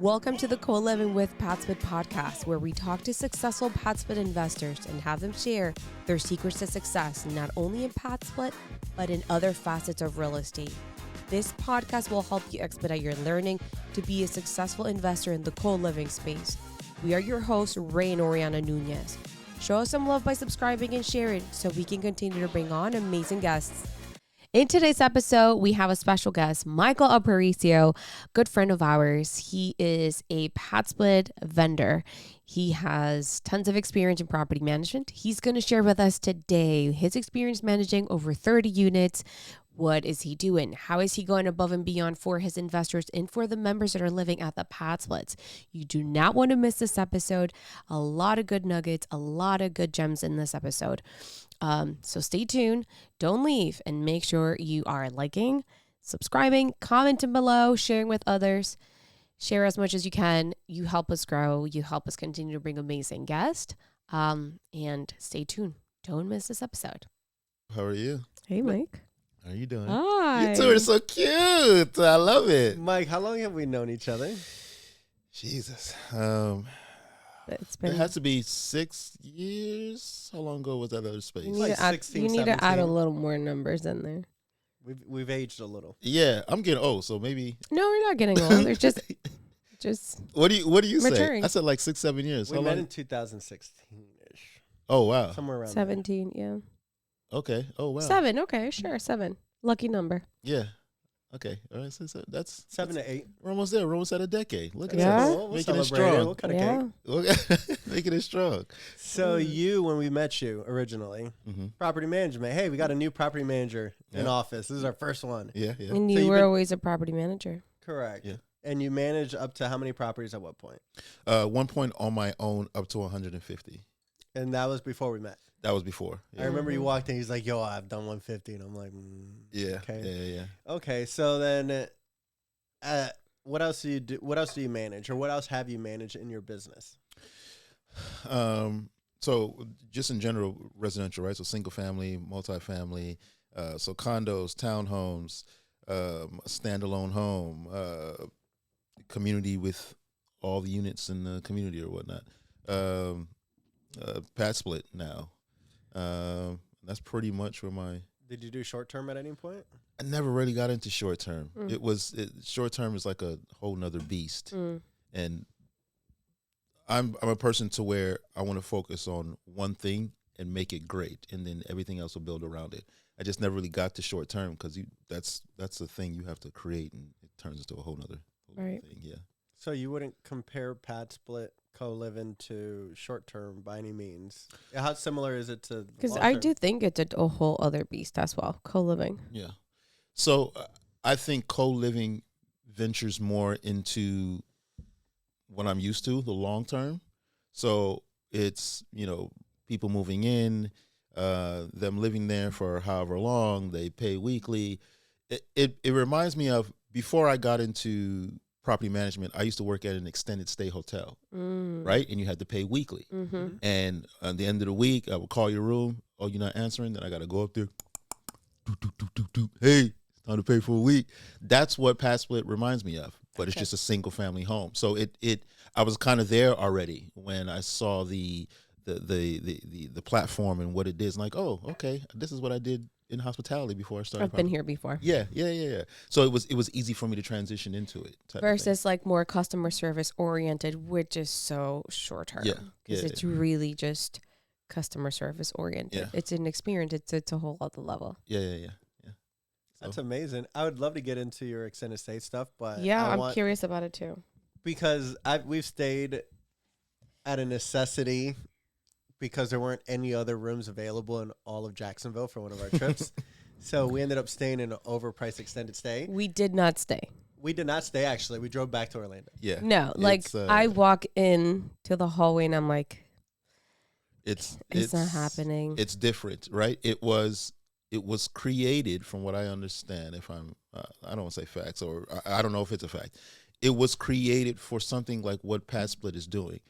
Welcome to the Coliving with PadSplit podcast, where we talk to successful PadSplit investors and have them share their secrets to success, not only in PadSplit, but in other facets of real estate. This podcast will help you expedite your learning to be a successful investor in the co-living space. We are your hosts, Ray and Oriana Nunez. Show us some love by subscribing and sharing so we can continue to bring on amazing guests. In today's episode, we have a special guest, Michael Apparecio, good friend of ours. He is a PadSplit vendor. He has tons of experience in property management. He's going to share with us today his experience managing over 30 units. What is he doing? How is he going above and beyond for his investors and for the members that are living at the PadSplits? You do not want to miss this episode. A lot of good nuggets, a lot of good gems in this episode. So stay tuned, don't leave, and make sure you are liking, subscribing, commenting below, sharing with others. Share as much as you can. You help us grow. You help us continue to bring amazing guests. And stay tuned. Don't miss this episode. How are you? Hey, Mike. How are you doing? Hi. You two are so cute. I love it. Mike, how long have we known each other? Jesus. It's been. It has to be 6 years. How long ago was that other space? You need, Like to, add, 16, you need to add a 17. little more numbers in there. We've aged a little. Yeah, I'm getting old, so maybe. No, we're not getting old. There's just What do you maturing. say? I said like 6, 7 years. We How met long? in 2016-ish. Oh wow. Somewhere around 17, yeah. Okay. Oh wow. 7, okay, sure, 7. Lucky number. Yeah. Okay. All right. So that's there. 7 to 8. We're almost there. We're almost at a decade. Look at Yeah. this. We'll Making it celebrate it. strong. We'll cut a Yeah. cake. Making it strong. So you, when we met you originally, Mm-hmm. property management. Hey, we got a new property manager in Yeah. office. This is our first one. Yeah. Yeah. And So you you've were been- always a property manager. Correct. Yeah. And you manage up to how many properties at what point? 1 point on my own up to 150. And that was before we met. That was before. I Yeah. remember you walked in. He's like, "Yo, I've done 150," and I'm like, Yeah. Okay. Yeah. Okay, so then, what else do you do? What else do you manage, or what else have you managed in your business? So just in general, residential, right? So single family, multifamily, so condos, townhomes, a standalone home, community with all the units in the community or whatnot. PadSplit now. That's pretty much where my. Did you do short term at any point? I never really got into short term. Short term is like a whole nother beast. And I'm a person to where I want to focus on one thing and make it great, and then everything else will build around it. I just never really got to short term because that's the thing you have to create, and it turns into a whole nother Right. thing. Yeah. So you wouldn't compare PadSplit co-living to short term by any means. How similar is it to? Because I long-term? do think it's a whole other beast as well, co-living. Yeah. So I think co-living ventures more into what I'm used to, the long term. So it's, people moving in, them living there for however long, they pay weekly. It reminds me of before I got into property management, I used to work at an extended stay hotel, right? And you had to pay weekly. Mm-hmm. And at the end of the week, I would call your room. Oh, you're not answering? Then I got to go up there. Hey, it's time to pay for a week. That's what PadSplit reminds me of, but it's just a single family home. So I was kind of there already when I saw the platform and what it is. And like, oh, okay, this is what I did in hospitality before I started. I've been here before. Yeah. So it was easy for me to transition into it. Versus like more customer service oriented, which is so short term. Yeah. Because Yeah. it's really just customer service oriented. Yeah. It's an experience. It's a whole other level. Yeah. That's amazing. I would love to get into your extended stay stuff, but I'm curious about it too. because we've stayed at a necessity because there weren't any other rooms available in all of Jacksonville for one of our trips. So we ended up staying in an overpriced extended stay. We did not stay. We did not stay, actually. We drove back to Orlando. Yeah. No, like It's, I walk in to the hallway and I'm like, it's not happening. It's different, right? It was created, from what I understand. If I don't want to say facts, or I don't know if it's a fact. It was created for something like what PadSplit is doing,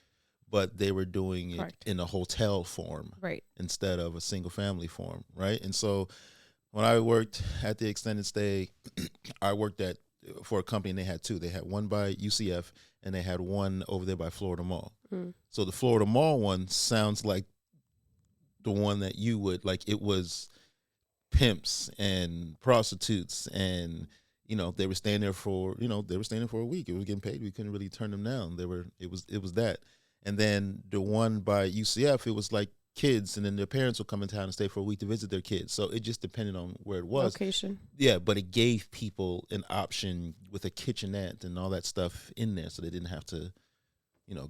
but they were doing it Correct. in a hotel form, Right. instead of a single family form, right? And so when I worked at the extended stay, I worked at for a company, and they had two. They had one by UCF, and they had one over there by Florida Mall. So the Florida Mall one sounds like the one that you would like. It was pimps and prostitutes, and they were staying there for a week. It was getting paid. We couldn't really turn them down. It was that. And then the one by UCF, it was like kids, and then their parents would come in town and stay for a week to visit their kids. So it just depended on where it was. Location. Yeah, but it gave people an option with a kitchenette and all that stuff in there, so they didn't have to,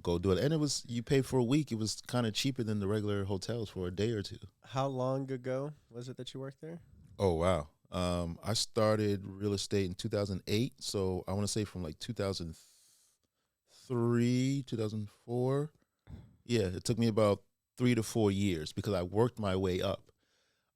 go do it. And you paid for a week. It was kind of cheaper than the regular hotels for a day or two. How long ago was it that you worked there? Oh, wow. I started real estate in 2008, so I want to say from like 2003, 2004. Yeah, it took me about 3 to 4 years because I worked my way up.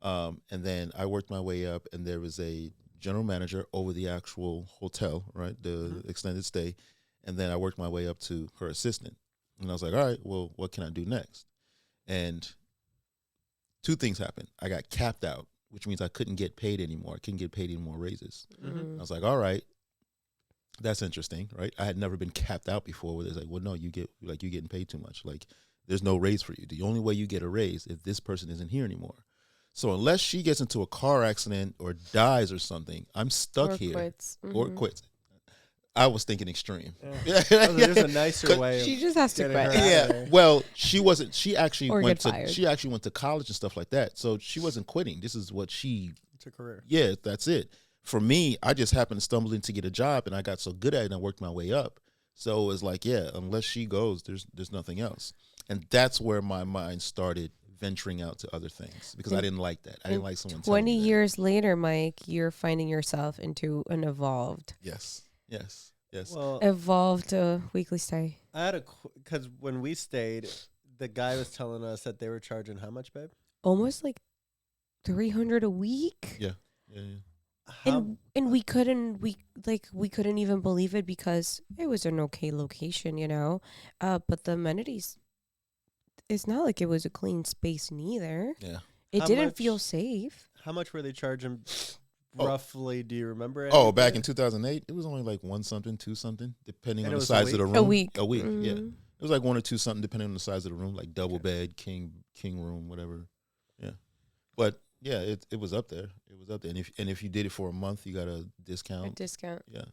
And then I worked my way up, and there was a general manager over the actual hotel, right, the extended stay. And then I worked my way up to her assistant. And I was like, all right, well, what can I do next? And two things happened. I got capped out, which means I couldn't get paid anymore. I couldn't get paid any more raises. I was like, all right, that's interesting, right? I had never been capped out before where it's like, well, no, you're getting paid too much. Like, there's no raise for you. The only way you get a raise if this person isn't here anymore. So unless she gets into a car accident or dies or something, I'm stuck here. Or quits. I was thinking extreme. Yeah. There's a nicer way. She just has to quit. Yeah. Well, she wasn't. She actually went to college and stuff like that. So she wasn't quitting. This is what it's a career. Yeah, that's it. For me, I just happened to stumble in to get a job, and I got so good at it, and I worked my way up. So it was like, yeah, unless she goes, there's nothing else. And that's where my mind started venturing out to other things because I didn't like that. I didn't like someone 20 years later, Mike, you're finding yourself into an evolved. Yes. Well, evolved weekly stay. I had because when we stayed, the guy was telling us that they were charging how much, babe? Almost like $300 a week. Yeah. And we couldn't even believe it because it was an okay location, but the amenities, it's not like it was a clean space neither. Yeah. It didn't feel safe. How much were they charging roughly? Do you remember? Back in 2008, it was only like 1 something, 2 something, depending on the size of the room. A week. Yeah. It was like 1 or 2 something, depending on the size of the room, like double bed, king room, whatever. Yeah. But yeah, it was up there. It was up there. And if you did it for a month, you got a discount. Yeah.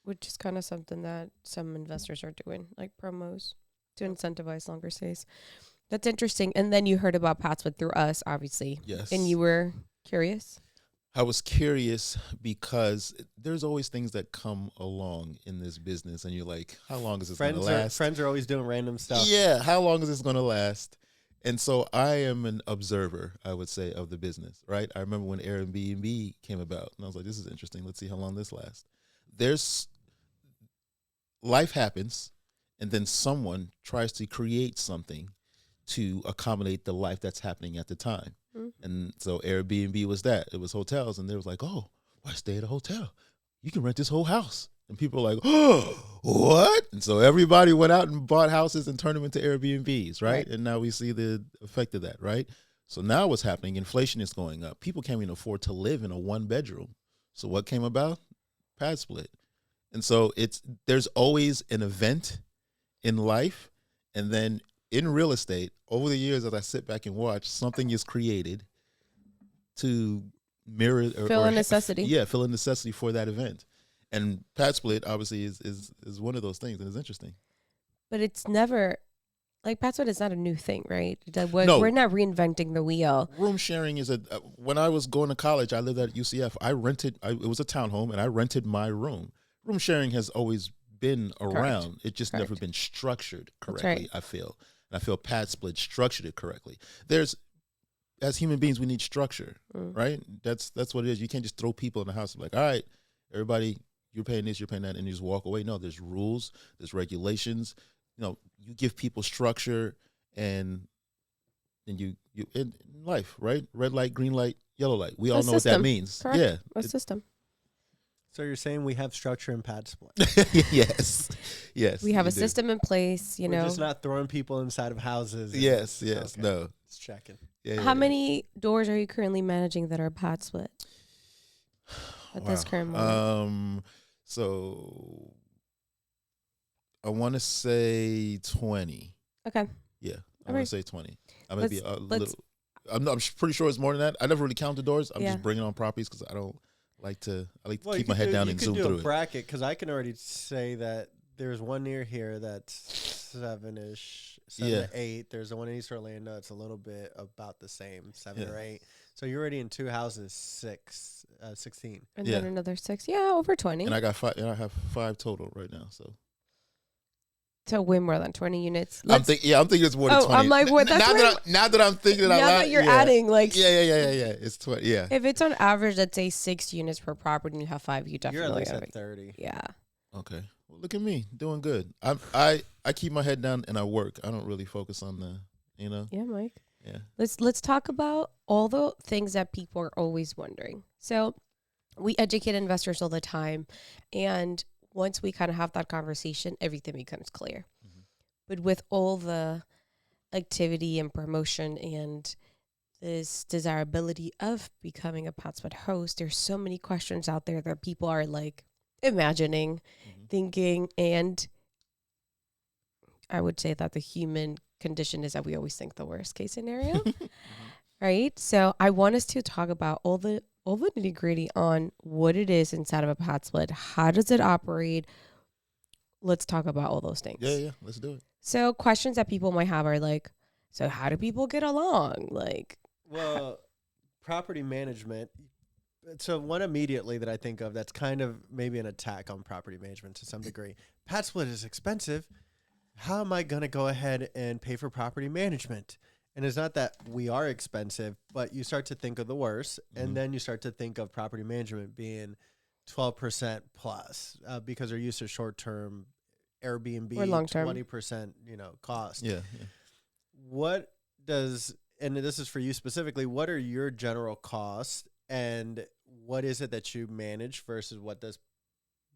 Which is kind of something that some investors are doing, like promos to incentivize longer stays. That's interesting. And then you heard about PadSplit through us, obviously. Yes. And you were curious? I was curious because there's always things that come along in this business, and you're like, how long is this going to last? Friends are always doing random stuff. Yeah, how long is this going to last? And so I am an observer, I would say, of the business, right? I remember when Airbnb came about, and I was like, this is interesting. Let's see how long this lasts. Life happens, and then someone tries to create something to accommodate the life that's happening at the time. And so Airbnb was that. It was hotels, and they was like, oh, why stay at a hotel? You can rent this whole house. And people were like, oh, what? And so everybody went out and bought houses and turned them into Airbnbs, right? And now we see the effect of that, right? So now what's happening? Inflation is going up. People can't even afford to live in a 1-bedroom. So what came about? PadSplit. And so there's always an event in life, and then in real estate, over the years, as I sit back and watch, something is created to mirror fill a necessity. Yeah, fill a necessity for that event. And PadSplit obviously is one of those things, and it's interesting. But it's never like PadSplit is not a new thing, right? No. We're not reinventing the wheel. Room sharing is when I was going to college, I lived at UCF. It was a townhome, and I rented my room. Room sharing has always been around. Correct. It's just never been structured correctly, right. I feel. And I feel PadSplit structured it correctly. As human beings, we need structure, right? That's what it is. You can't just throw people in the house and be like, all right, everybody, you're paying this, you're paying that, and you just walk away. No, there's rules, there's regulations. You give people structure, and then you in life, right? Red light, green light, yellow light. We all know what that means. Correct. Yeah. A system. So you're saying we have structure in PadSplit? Yes. We have a system in place, We're just not throwing people inside of houses. Yes. Okay. No. Just checking. Yeah, How many doors are you currently managing that are PadSplit at this current moment? So I want to say 20. Okay. Yeah, I All want right. to say 20. I might be a let's- little. I'm pretty sure it's more than that. I never really count the doors. I'm Yeah. just bringing on properties because I don't like to. I like to Well, keep my head down and zoom You through could do it. a bracket because I can already say that there's one near here that's 7-ish, 7 Yeah. to 8. There's the one in East Orlando. It's a little bit about the same, 7 Yeah. or 8. So you're already in 2 houses, 16. And Yeah. then another 6. Yeah, over 20. And I got 5. And I have 5 total right now. So So way more than 20 units. I'm thinking it's more than 20. I'm like, what? That's Now that I'm thinking it out now loud, that you're yeah. adding, like, Yeah. It's 20. Yeah. if it's on average, let's say 6 units per property and you have 5, you You're definitely at least have at 30. Yeah. Okay. Well, look at me doing good. I keep my head down and I work. I don't really focus on the, Yeah, Mike. Yeah. Let's talk about all the things that people are always wondering. So we educate investors all the time, and once we kind of have that conversation, everything becomes clear. Mhm. But with all the activity and promotion and this desirability of becoming a PadSplit host, there's so many questions out there that people are like imagining, thinking, and I would say that the human condition is that we always think the worst case scenario. Right? So I want us to talk about all the nitty gritty on what it is inside of a PadSplit. How does it operate? Let's talk about all those things. Yeah. Let's do it. So questions that people might have are like, so how do people get along? Like, Well, property management. So one immediately that I think of that's kind of maybe an attack on property management to some degree. PadSplit is expensive. How am I going to go ahead and pay for property management? And it's not that we are expensive, but you start to think of the worst, and then you start to think of property management being 12% plus because they're used to short-term Airbnb, Or long-term. 20%, cost. Yeah. What does, and this is for you specifically, what are your general costs and what is it that you manage versus what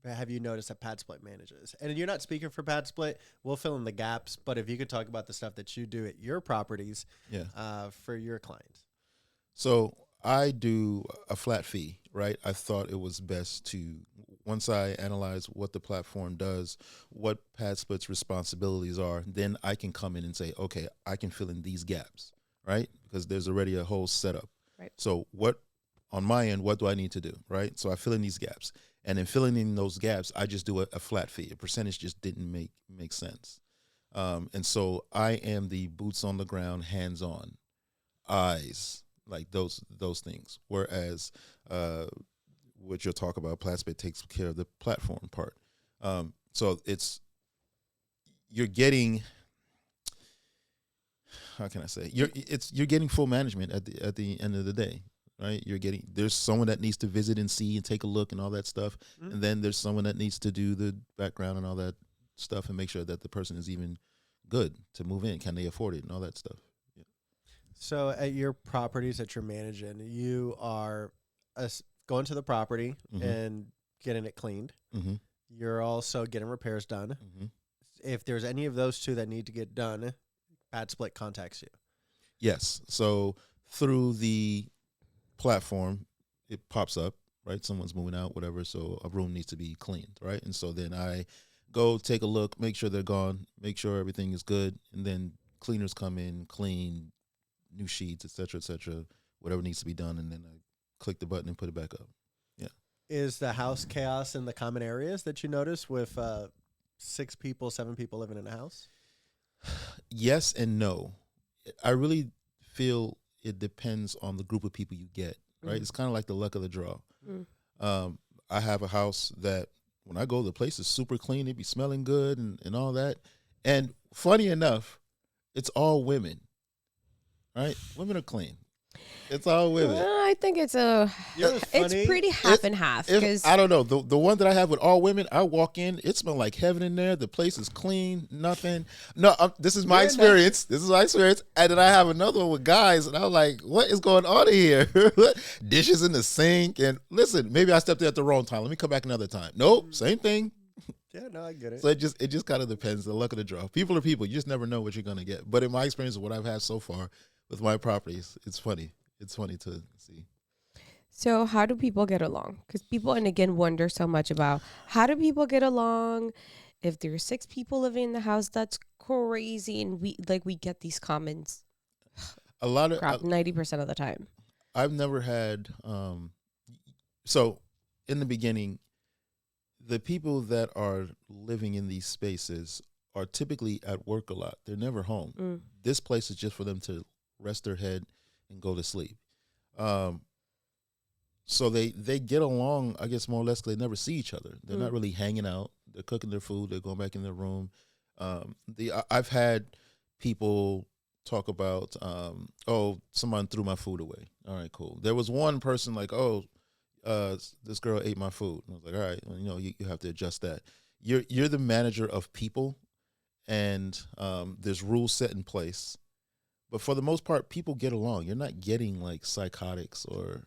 have you noticed that PadSplit manages? And you're not speaking for PadSplit. We'll fill in the gaps, but if you could talk about the stuff that you do at your properties for your clients. So I do a flat fee, right? I thought it was best to, once I analyze what the platform does, what PadSplit's responsibilities are, then I can come in and say, okay, I can fill in these gaps, right? Because there's already a whole setup. Right. So on my end, what do I need to do, right? So I fill in these gaps. And in filling in those gaps, I just do a flat fee. A percentage just didn't make sense. And so I am the boots on the ground, hands on, eyes, like those things. Whereas what you'll talk about, PadSplit takes care of the platform part. So you're getting, how can I say? You're getting full management at the end of the day. Right, there's someone that needs to visit and see and take a look and all that stuff, and then there's someone that needs to do the background and all that stuff and make sure that the person is even good to move in. Can they afford it and all that stuff? Yeah. So at your properties that you're managing, you are going to the property and getting it cleaned. Mm-hmm. You're also getting repairs done. Mm-hmm. If there's any of those two that need to get done, PadSplit contacts you. Yes. So through the platform, it pops up, right? Someone's moving out, whatever. So a room needs to be cleaned, right? And so then I go take a look, make sure they're gone, make sure everything is good, and then cleaners come in, clean, new sheets, et cetera, whatever needs to be done, and then I click the button and put it back up. Yeah. Is the house chaos in the common areas that you notice with 7 people living in a house? Yes and no. I really feel it depends on the group of people you get, right? It's kind of like the luck of the draw. I have a house that when I go, the place is super clean. It be smelling good and all that. And funny enough, it's all women, right? Women are clean. It's all women. I think it's pretty half and half. Because I don't know. The one that I have with all women, I walk in, it smells like heaven in there. The place is clean, nothing. No, this is my experience. This is my experience. And then I have another one with guys, and I'm like, what is going on here? Dishes in the sink. And listen, maybe I stepped there at the wrong time. Let me come back another time. Nope, same thing. Yeah, no, I get it. So it just kind of depends. The luck of the draw. People are people. You just never know what you're going to get. But in my experience of what I've had so far with my properties, it's funny. It's funny to see. So how do people get along? Because people, and again, wonder so much about how do people get along? If there's 6 people living in the house, that's crazy. And we get these comments A lot of crap 90% of the time. I've never had so in the beginning, the people that are living in these spaces are typically at work a lot. They're never home. This place is just for them to rest their head and go to sleep. So they get along, I guess, more or less 'cause they never see each other. They're not really hanging out. They're cooking their food. They're going back in their room. I've had people talk about, someone threw my food away. All right, cool. There was one person like, this girl ate my food. I was like, all right, well, you have to adjust that. You're the manager of people, and there's rules set in place. But for the most part, people get along. You're not getting like psychotics or,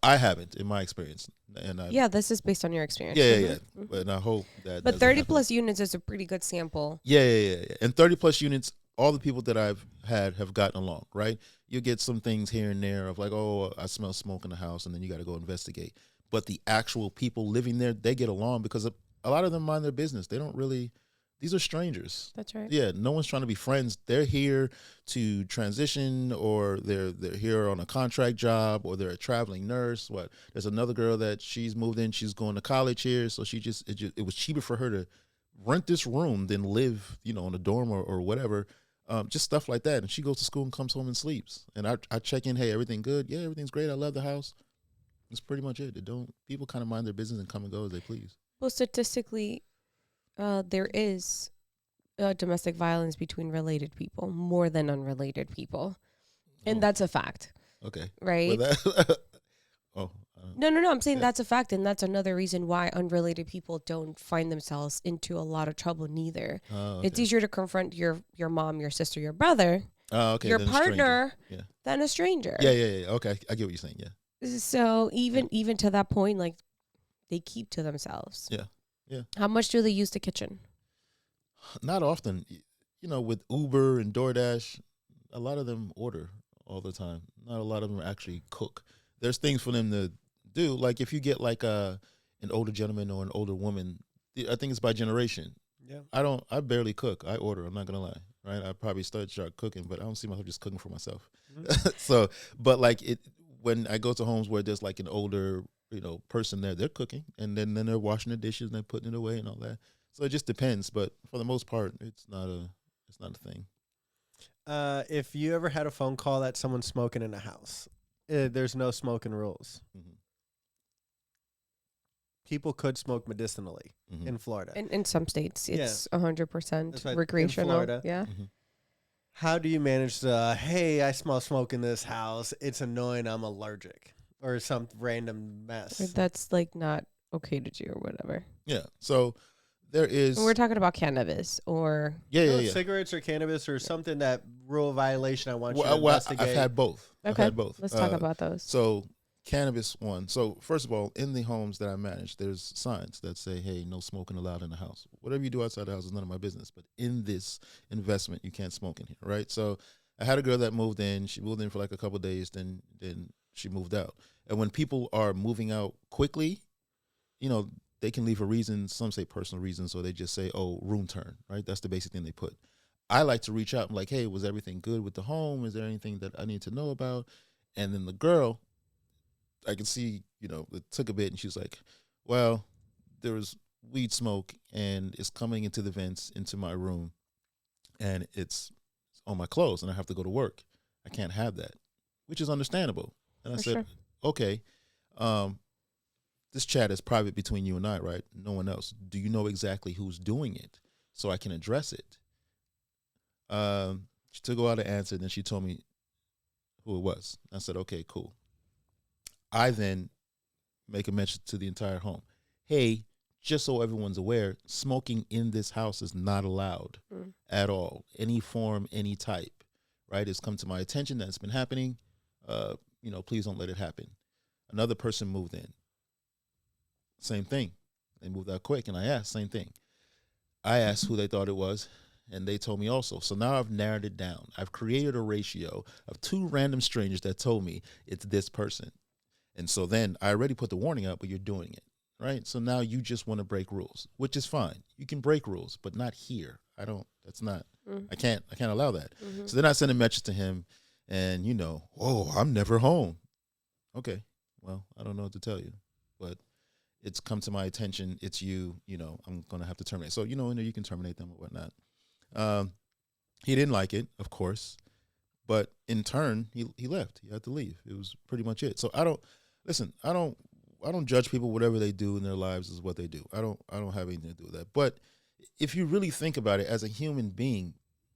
I haven't in my experience. And This is based on your experience. Yeah. But I hope that. But 30 plus units is a pretty good sample. Yeah. And 30 plus units, all the people that I've had have gotten along, right? You get some things here and there of like, I smell smoke in the house, and then you got to go investigate. But the actual people living there, they get along because a lot of them mind their business. They don't really. These are strangers. That's right. Yeah, no one's trying to be friends. They're here to transition, or they're here on a contract job, or they're a traveling nurse. There's another girl that she's moved in. She's going to college here, so it was cheaper for her to rent this room than live, on a dorm or whatever. Just stuff like that. And she goes to school and comes home and sleeps. And I check in. Hey, everything good? Yeah, everything's great. I love the house. That's pretty much it. People kind of mind their business and come and go as they please. Well, statistically, there is domestic violence between related people more than unrelated people. And that's a fact. Okay. Right? No. I'm saying that's a fact. And that's another reason why unrelated people don't find themselves into a lot of trouble neither. Okay. It's easier to confront your mom, your sister, your brother, your partner, than a stranger. Yeah. Okay. I get what you're saying. Yeah. So even to that point, like, they keep to themselves. Yeah. How much do they use the kitchen? Not often. With Uber and DoorDash, a lot of them order all the time. Not a lot of them actually cook. There's things for them to do. Like if you get like an older gentleman or an older woman, I think it's by generation. Yeah. I barely cook. I order. I'm not gonna lie. Right. I probably start cooking, but I don't see myself just cooking for myself. Mm-hmm. So, but like when I go to homes where there's like an older, person there, they're cooking, and then they're washing the dishes and they're putting it away and all that. So it just depends. But for the most part, it's not a thing. If you ever had a phone call that someone's smoking in a house, there's no smoking rules. Mm-hmm. People could smoke medicinally in Florida. In some states, it's 100% recreational. In Florida. Yeah. Mm-hmm. How do you manage hey, I smell smoke in this house. It's annoying. I'm allergic. Or some random mess. That's like not okay to do or whatever. Yeah. So there is. We're talking about cannabis or. Yeah. Cigarettes or cannabis or something that rule violation I want you to investigate. I've had both. Okay. Both. Let's talk about those. So cannabis one. So first of all, in the homes that I manage, there's signs that say, hey, no smoking allowed in the house. Whatever you do outside the house is none of my business. But in this investment, you can't smoke in here, right? So I had a girl that moved in. She moved in for like a couple of days. Then she moved out. And when people are moving out quickly, they can leave for reasons. Some say personal reasons, or they just say, room turn, right? That's the basic thing they put. I like to reach out and like, hey, was everything good with the home? Is there anything that I need to know about? And then the girl, I can see, it took a bit, and she's like, well, there was weed smoke, and it's coming into the vents into my room, and it's on my clothes, and I have to go to work. I can't have that, which is understandable. And I said, okay, this chat is private between you and I, right? No one else. Do you know exactly who's doing it so I can address it? She took a while to answer, and then she told me who it was. I said, okay, cool. I then make a mention to the entire home. Hey, just so everyone's aware, smoking in this house is not allowed at all. Any form, any type, right? It's come to my attention that it's been happening. Please don't let it happen. Another person moved in. Same thing. They moved out quick, and I asked, same thing. I asked who they thought it was, and they told me also. So now I've narrowed it down. I've created a ratio of 2 random strangers that told me it's this person. And so then I already put the warning out, but you're doing it, right? So now you just want to break rules, which is fine. You can break rules, but not here. That's not, I can't allow that. So then I sent a message to him and, oh, I'm never home. Okay. Well, I don't know what to tell you, but it's come to my attention. It's you, I'm going to have to terminate. So, you can terminate them or whatnot. He didn't like it, of course, but in turn, he left. He had to leave. It was pretty much it. So I don't judge people. Whatever they do in their lives is what they do. I don't have anything to do with that. But if you really think about it, as a human being,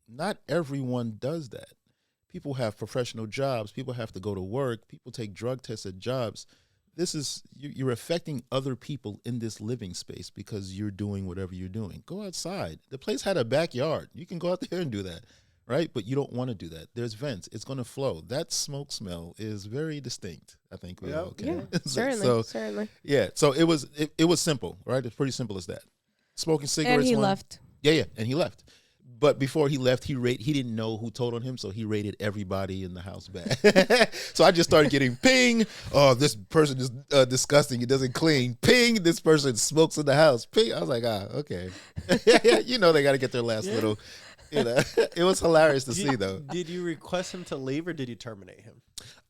not everyone does that. People have professional jobs. People have to go to work. People take drug tests at jobs. You're affecting other people in this living space because you're doing whatever you're doing. Go outside. The place had a backyard. You can go out there and do that, right? But you don't want to do that. There's vents. It's going to flow. That smoke smell is very distinct. I think we all can. Yeah, certainly. Yeah. So it was simple, right? It's pretty simple as that. Smoking cigarettes. And he left. Yeah, and he left. But before he left, he didn't know who told on him, so he rated everybody in the house bad. So I just started getting ping. Oh, this person is disgusting. He doesn't clean. Ping. This person smokes in the house. Ping. I was like, okay. They got to get their last little. It was hilarious to see, though. Did you request him to leave or did you terminate him?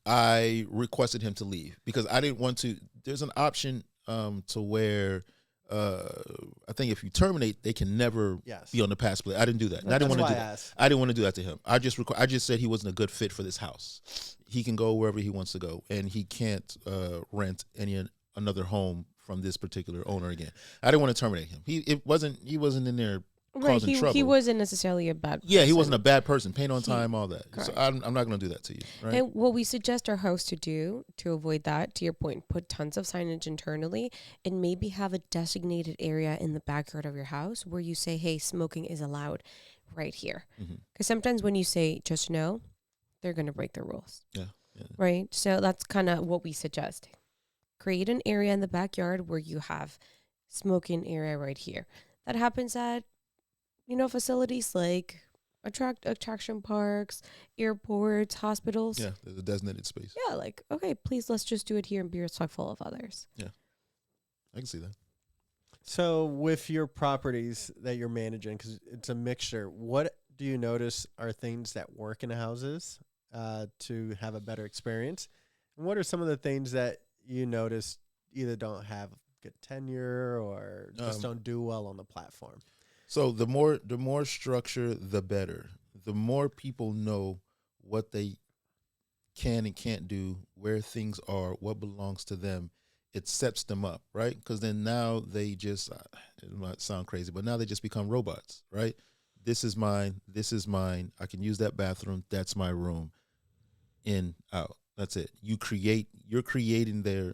I requested him to leave because I didn't want to. There's an option to where. I think if you terminate, they can never be on the PadSplit. I didn't do that. I didn't want to do that. I didn't want to do that to him. I just said he wasn't a good fit for this house. He can go wherever he wants to go, and he can't rent another home from this particular owner again. I didn't want to terminate him. He wasn't in there causing trouble. He wasn't necessarily a bad person. Yeah, he wasn't a bad person. Paying on time, all that. Correct. So I'm not going to do that to you. Right? And what we suggest our hosts to do to avoid that, to your point, put tons of signage internally and maybe have a designated area in the backyard of your house where you say, hey, smoking is allowed right here. Because sometimes when you say just no, they're going to break the rules. Yeah. Right? So that's kind of what we suggest. Create an area in the backyard where you have smoking area right here. That happens at facilities like attraction parks, airports, hospitals. Yeah, there's a designated space. Yeah, like, okay, please, let's just do it here and be respectful of others. Yeah, I can see that. So with your properties that you're managing, because it's a mixture, what do you notice are things that work in the houses to have a better experience? And what are some of the things that you notice either don't have good tenure or just don't do well on the platform? So the more structure, the better. The more people know what they can and can't do, where things are, what belongs to them, it sets them up, right? Because then now they just, it might sound crazy, but now they just become robots, right? This is mine. This is mine. I can use that bathroom. That's my room. In, out. That's it. You're creating their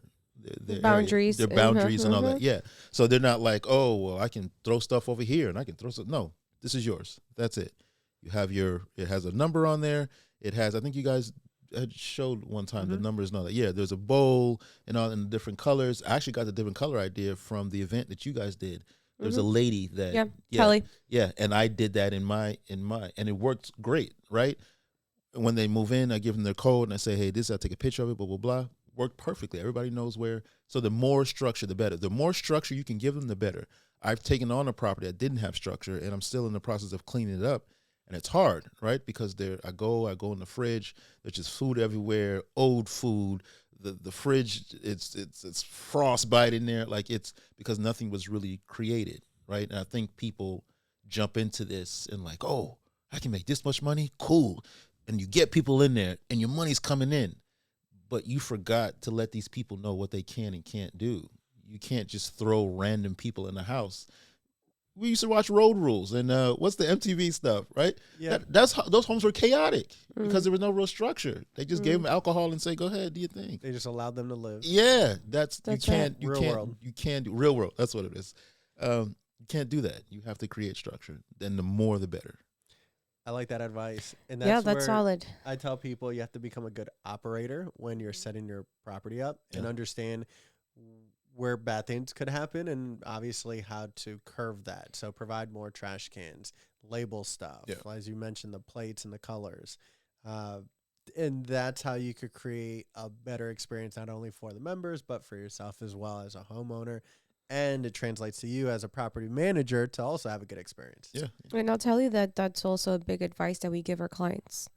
boundaries, area, their boundaries and all that. Yeah. So they're not like, oh, well, I can throw stuff over here and I can throw stuff. No, this is yours. That's it. You have it has a number on there. It has, I think you guys had showed one time the numbers and all that. Yeah. There's a bowl and all in the different colors. I actually got the different color idea from the event that you guys did. There's a lady that, Kelly. Yeah. And I did that in my, and it worked great. Right. When they move in, I give them their code and I say, hey, I'll take a picture of it, blah, blah, blah. Worked perfectly. Everybody knows where. So the more structure, the better. The more structure you can give them, the better. I've taken on a property that didn't have structure, and I'm still in the process of cleaning it up, and it's hard, right? Because I go in the fridge. There's just food everywhere, old food. The fridge, it's frostbite in there, like it's because nothing was really created, right? And I think people jump into this and like, oh, I can make this much money, cool, and you get people in there, and your money's coming in. But you forgot to let these people know what they can and can't do. You can't just throw random people in the house. We used to watch Road Rules and what's the MTV stuff, right? Yeah. Those homes were chaotic because there was no real structure. They just gave them alcohol and say, "Go ahead, do your thing." They just allowed them to live. Yeah, you can't do real world. That's what it is. You can't do that. You have to create structure. Then the more, the better. I like that advice. And that's that's solid. I tell people you have to become a good operator when you're setting your property up and understand where bad things could happen and obviously how to curve that. So provide more trash cans, label stuff. Yeah. As you mentioned, the plates and the colors. And that's how you could create a better experience, not only for the members, but for yourself as well as a homeowner. And it translates to you as a property manager to also have a good experience. Yeah. And I'll tell you that that's also a big advice that we give our clients.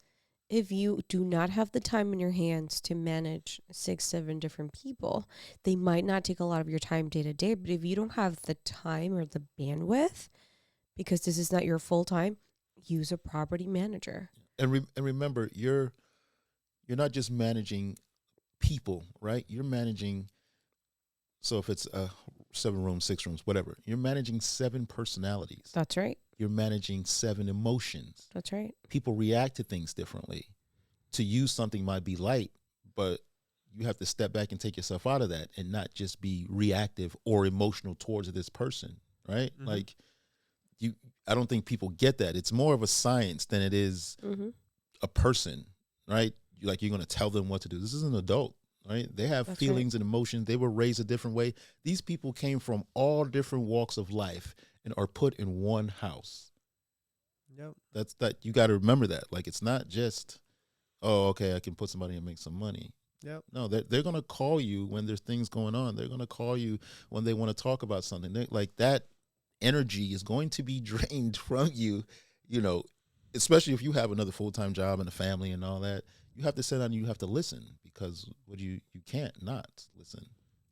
If you do not have the time in your hands to manage 6, 7 different people, they might not take a lot of your time day to day. But if you don't have the time or the bandwidth, because this is not your full time, use a property manager. And remember, you're not just managing people, right? You're managing. So if it's 7 rooms, 6 rooms, whatever, you're managing 7 personalities. That's right. You're managing 7 emotions. That's right. People react to things differently. To you, something might be light, but you have to step back and take yourself out of that and not just be reactive or emotional towards this person, right? Mhm. Like I don't think people get that. It's more of a science than it is a person, right? You're going to tell them what to do. This is an adult, right? They have That's feelings and emotions. They were raised a different way. These people came from all different walks of life and are put in one house. Yep. That's that. You got to remember that. Like, it's not just, oh, okay, I can put somebody and make some money. Yep. No, they're going to call you when there's things going on. They're going to call you when they want to talk about something. Like, that energy is going to be drained from you, especially if you have another full-time job and a family and all that. You have to sit down and you have to listen, because you can't not listen,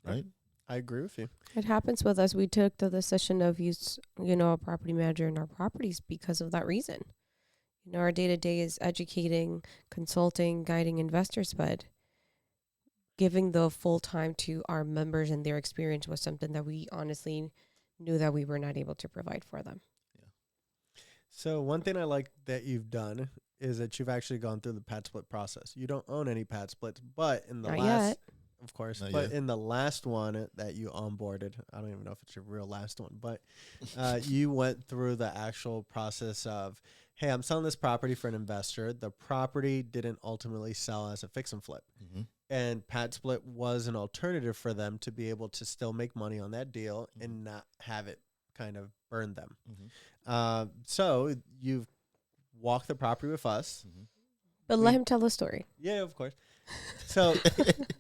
right? I agree with you. It happens with us. We took the decision of use, a property manager in our properties because of that reason. Our day-to-day is educating, consulting, guiding investors, but giving the full time to our members and their experience was something that we honestly knew that we were not able to provide for them. So one thing I like that you've done is that you've actually gone through the PadSplit process. You don't own any PadSplits, but in the Not last, yet. of course, Not but yet. in the last one that you onboarded, I don't even know if it's your real last one, but you went through the actual process of, hey, I'm selling this property for an investor. The property didn't ultimately sell as a fix and flip. Mm-hmm. And PadSplit was an alternative for them to be able to still make money on that deal and not have it kind of burn them. Mm-hmm. So you've walked the property with us. Mm-hmm. But let him tell the story. Yeah, of course. So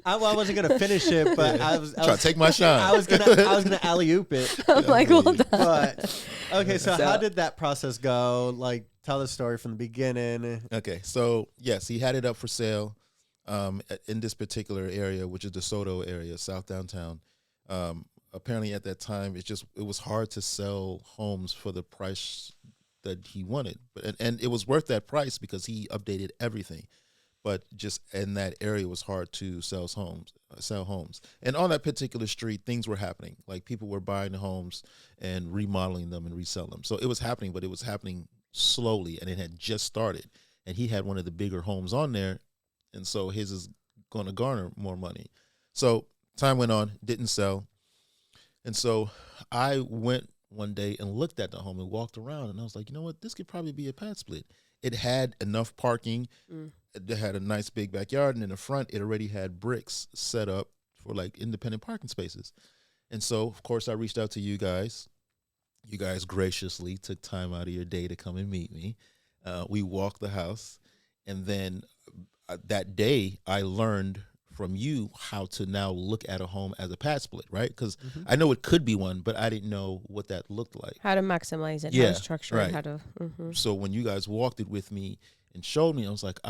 I wasn't gonna finish it, but I was trying to take my shine. I was gonna alley-oop it. I'm like, hold on. But okay, so how did that process go? Like, tell the story from the beginning. Okay, so yes, he had it up for sale in this particular area, which is the Soto area, South Downtown. Apparently at that time, it was hard to sell homes for the price that he wanted, and it was worth that price because he updated everything. But just in that area, it was hard to sell homes. And on that particular street, things were happening. Like, people were buying the homes and remodeling them and reselling them. So it was happening, but it was happening slowly, and it had just started. And he had one of the bigger homes on there, and so his is going to garner more money. So time went on, didn't sell. And so I went one day and looked at the home and walked around, and I was like, you know what? This could probably be a PadSplit. It had enough parking. It had a nice big backyard, and in the front, it already had bricks set up for like independent parking spaces. And so, of course, I reached out to you guys. You guys graciously took time out of your day to come and meet me. We walked the house, and then that day, I learned from you how to now look at a home as a PadSplit, right? Because I know it could be one, but I didn't know what that looked like. How to maximize it, Yeah, how to structure right. it, how to... So when you guys walked it with me and showed me, I was like,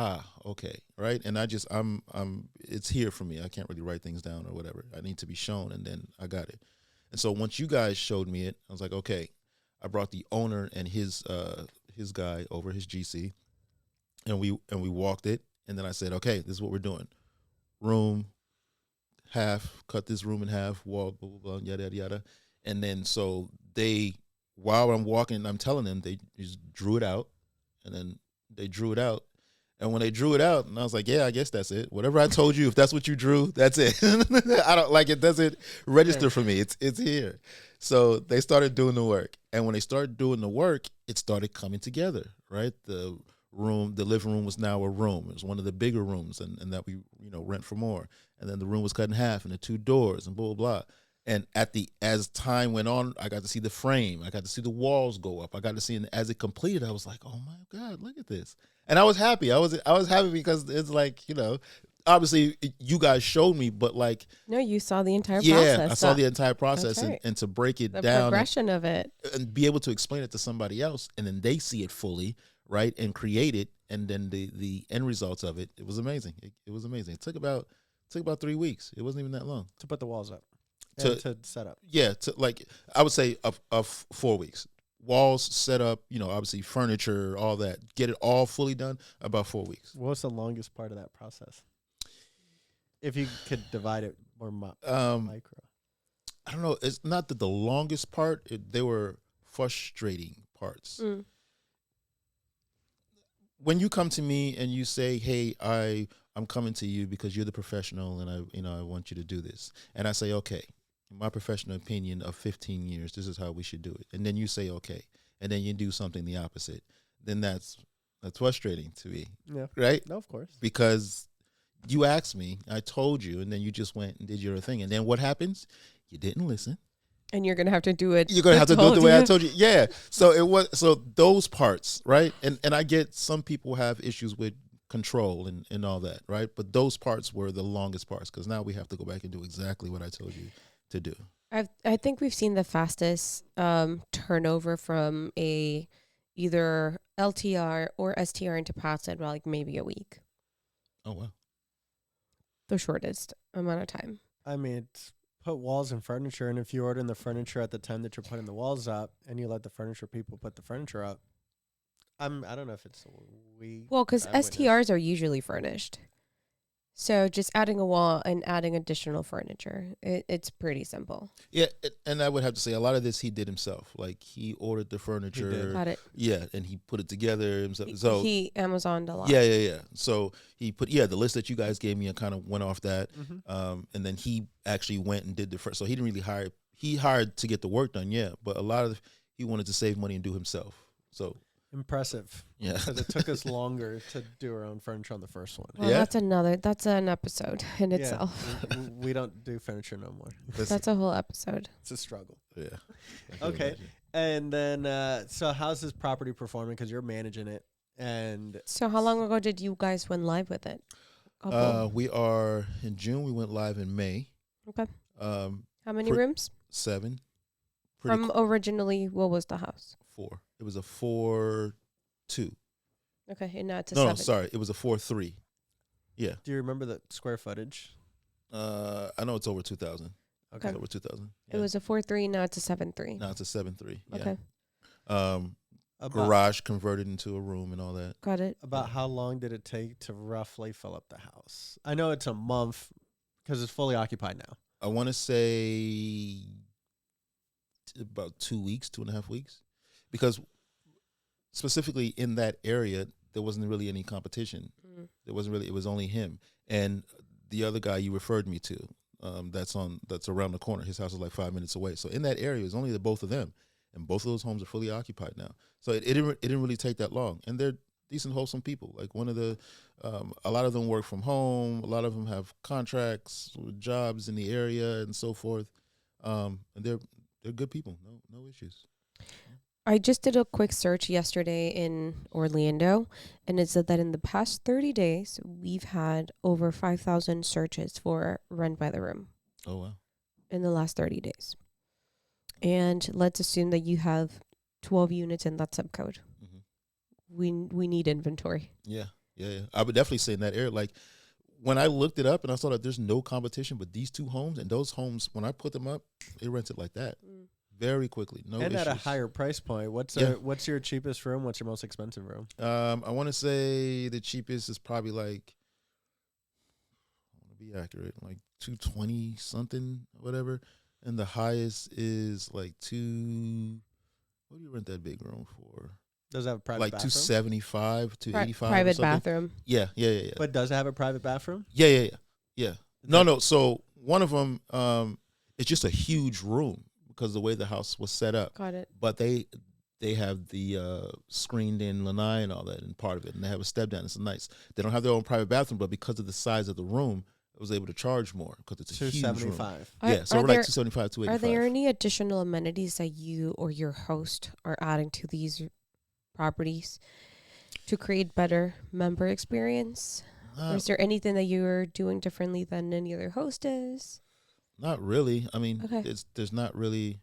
okay, right? And it's here for me. I can't really write things down or whatever. I need to be shown, and then I got it. And so once you guys showed me it, I was like, okay. I brought the owner and his guy over, his GC, and we walked it. And then I said, okay, this is what we're doing. Room, half, cut this room in half, wall, blah, blah, blah, yada, yada, yada. And then so while I'm walking, I'm telling them, they just drew it out. And then they drew it out. And when they drew it out, and I was like, yeah, I guess that's it. Whatever I told you, if that's what you drew, that's it. I don't like it. Doesn't register for me. It's here. So they started doing the work. And when they started doing the work, it started coming together, right? The living room was now a room. It was one of the bigger rooms, and that we, rent for more. And then the room was cut in half, and the 2 doors, and blah, blah, blah. And as time went on, I got to see the frame. I got to see the walls go up. I got to see, and as it completed, I was like, "Oh my God, look at this!" And I was happy. I was happy because it's like, obviously you guys showed me, but like, No, you saw the entire yeah, process. I saw the entire process, That's right. and to break it The down progression of it. and be able to explain it to somebody else, and then they see it fully, right, and create it, and then the end results of it. It was amazing. It was amazing. It took about 3 weeks. It wasn't even that long to put the walls up. to set up. Yeah, to like I would say of 4 weeks. Walls set up, obviously furniture, all that. Get it all fully done about 4 weeks. What's the longest part of that process? If you could divide it more micro. I don't know. It's not that the longest part. They were frustrating parts. Mm. When you come to me and you say, "Hey, I'm coming to you because you're the professional, and I want you to do this," and I say, "Okay, in my professional opinion of 15 years, this is how we should do it," and then you say, "Okay," and then you do something the opposite, then that's frustrating to me. Yeah. Right? No, of course. Because you asked me, I told you, and then you just went and did your thing, and then what happens? You didn't listen. And you're gonna have to do it. You're gonna have to do it the way I told you. Yeah. So those parts, right? And I get some people have issues with control and all that, right? But those parts were the longest parts because now we have to go back and do exactly what I told you to do. I think we've seen the fastest turnover from either LTR or STR into PadSplit, like maybe a week. Oh wow. The shortest amount of time. I mean, it's put walls and furniture, and if you order in the furniture at the time that you're putting the walls up, and you let the furniture people put the furniture up, I don't know if it's Well, because STRs are usually furnished, so just adding a wall and adding additional furniture, it's pretty simple. Yeah, and I would have to say a lot of this he did himself. Like he ordered the furniture. Got it. Yeah, and he put it together himself. So he Amazoned a lot. Yeah. So he put the list that you guys gave me and kind of went off that. Mm-hmm. And then he actually went and did the first. So he didn't really hire. He hired to get the work done, yeah. But a lot of he wanted to save money and do himself. So impressive. Yeah, because it took us longer to do our own furniture on the first one. Well, that's an episode in itself. We don't do furniture no more. That's a whole episode. It's a struggle. Yeah. Okay. And then, so how's this property performing? Because you're managing it. And so how long ago did you guys went live with it? We are in June. We went live in May. Okay. How many rooms? 7. From originally, what was the house? 4. It was a 4-2. Okay, and now it's a 7. No, sorry, it was a 4-3. Yeah. Do you remember the square footage? I know it's over 2,000. Okay. It's over 2,000. Yeah. It was a 4-3. Now it's a 7-3. Now it's a 7-3. Yeah. Okay. Garage converted into a room and all that. Got it. About how long did it take to roughly fill up the house? I know it's a month because it's fully occupied now. I want to say about 2 weeks, 2.5 weeks. Because specifically in that area, there wasn't really any competition. There wasn't really. It was only him and the other guy you referred me to. That's around the corner. His house is like 5 minutes away. So in that area, it was only the both of them, and both of those homes are fully occupied now. So it didn't really take that long, and they're decent, wholesome people. Like a lot of them work from home. A lot of them have contracts, jobs in the area, and so forth. And they're good people. No issues. I just did a quick search yesterday in Orlando, and it said that in the past 30 days, we've had over 5,000 searches for rent by the room. Oh, wow. In the last 30 days. And let's assume that you have 12 units in that zip code. Mm-hmm. We need inventory. Yeah. I would definitely say in that area, like when I looked it up and I saw that there's no competition but these 2 homes, and those homes, when I put them up, they rented like that. Very quickly, no issues. And at a higher price point. What's your cheapest room? What's your most expensive room? I want to say the cheapest is probably like, I want to be accurate, like 220 something, whatever. And the highest is like what do you rent that big room for? Does it have a private like bathroom? 275, 285. Private bathroom. Yeah. But does it have a private bathroom? Yeah. No. So one of them, it's just a huge room. Because the way the house was set up. Got it. But they have the screened in lanai and all that in part of it, and they have a step down. It's nice. They don't have their own private bathroom, but because of the size of the room, I was able to charge more because it's a huge room. $275. Yeah, so we're like 275, 285. Are there any additional amenities that you or your host are adding to these properties to create better member experience? Or is there anything that you're doing differently than any other host is? Not really. I mean, Okay. there's not really,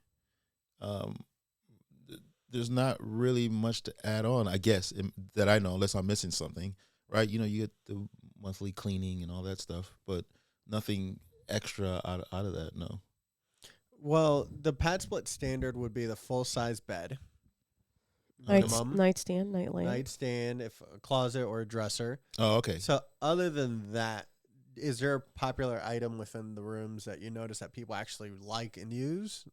there's not really much to add on, I guess, that I know, unless I'm missing something, right? You know, you get the monthly cleaning and all that stuff, but nothing extra out of that. No. Well, the PadSplit standard would be the full-size bed. Nightstand, Nightstand, if a closet or a dresser. Oh, okay. So other than that, is there a popular item within the rooms that you notice that people actually like and use?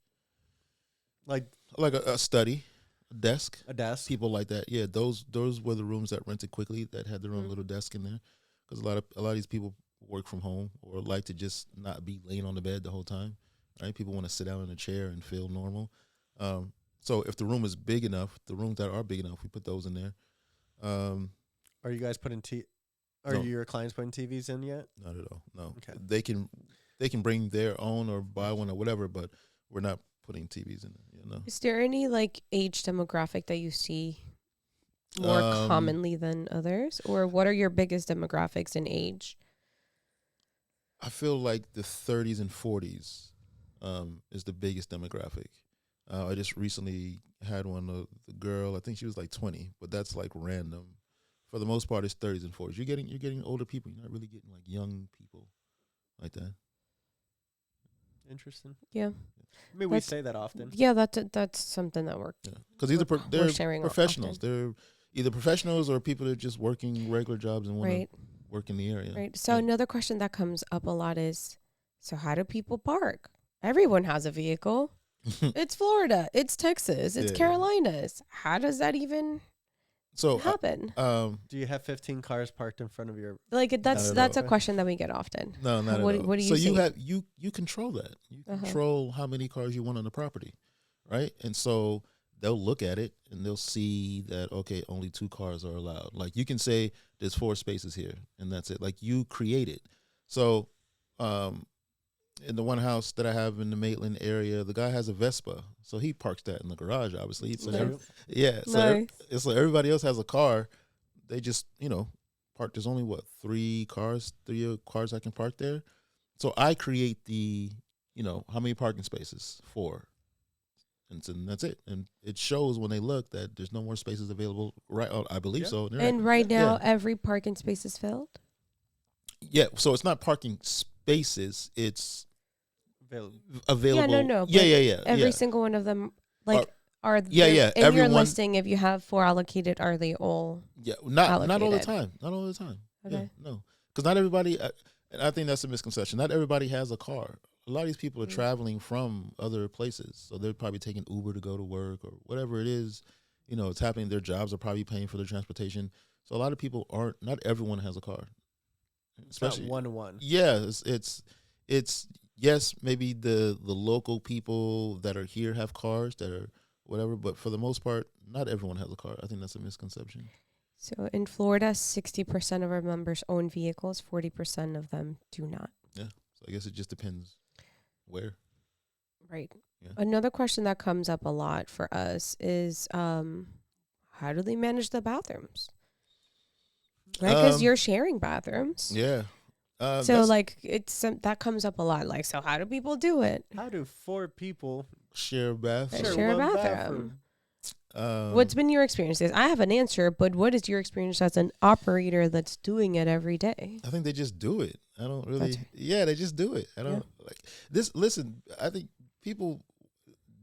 Like a study, a desk. a desk? People like that. Yeah, those were the rooms that rented quickly that had their own little desk in there, because a lot of these people work from home or like to just not be laying on the bed the whole time. Right? People want to sit down in a chair and feel normal. So if the room is big enough, the rooms that are big enough, we put those in there. Are you guys putting No. your clients putting TVs in yet? Not at all. No. Okay. They can bring their own or buy one or whatever, but we're not putting TVs in there. You know. Is there any like age demographic that you see more commonly than others? Or what are your biggest demographics in age? I feel like the 30s and 40s is the biggest demographic. I just recently had one, the girl, I think she was like 20, but that's like random. For the most part, it's 30s and 40s. You're getting older people. You're not really getting like young people like that. Interesting. Yeah. I mean, we say that often. Yeah, that's something that works. Yeah, because they're sharing professionals. often. They're either professionals or people that are just working regular jobs and want to work in the area. Right. So another question that comes up a lot is, so how do people park? Everyone has a vehicle. It's Florida. It's Texas. It's Carolinas. How does that even happen? Do you have 15 cars parked in front of your? Like that's a question that we get often. No, not what, at all. What do you? So you control that. You control how many cars you want on the property, right? And so they'll look at it and they'll see that, okay, only 2 cars are allowed. Like you can say there's 4 spaces here and that's it. Like you create it. So in the one house that I have in the Maitland area, the guy has a Vespa. So he parks that in the garage, obviously. So Nice. So everybody else has a car. They just, park. There's only 3 cars I can park there. So I create the, how many parking spaces? 4. And that's it. And it shows when they look that there's no more spaces available. Right. I believe so. And right now, every parking space is filled? Yeah. So it's not parking spaces. It's available. Yeah, no. Yeah. Every single one of them, are in Everyone, your listing, if you have 4 allocated, are they all not all the time. Not all the time. Okay. Yeah, no. Because not everybody, and I think that's a misconception, not everybody has a car. A lot of these people are traveling from other places. So they're probably taking Uber to go to work or whatever it is. It's happening. Their jobs are probably paying for their transportation. So a lot of people not everyone has a car. Especially not 1-1. Yeah, it's yes, maybe the local people that are here have cars that are whatever, but for the most part, not everyone has a car. I think that's a misconception. So in Florida, 60% of our members own vehicles, 40% of them do not. Yeah, so I guess it just depends where. Right. Yeah. Another question that comes up a lot for us is how do they manage the bathrooms? Right, because you're sharing bathrooms. Yeah. So that comes up a lot. Like, so how do people do it? How do 4 people share a bathroom? Share a bathroom. What's been your experiences? I have an answer, but what is your experience as an operator that's doing it every day? I think they just do it. I don't really. They just do it. I don't like this. Listen, I think people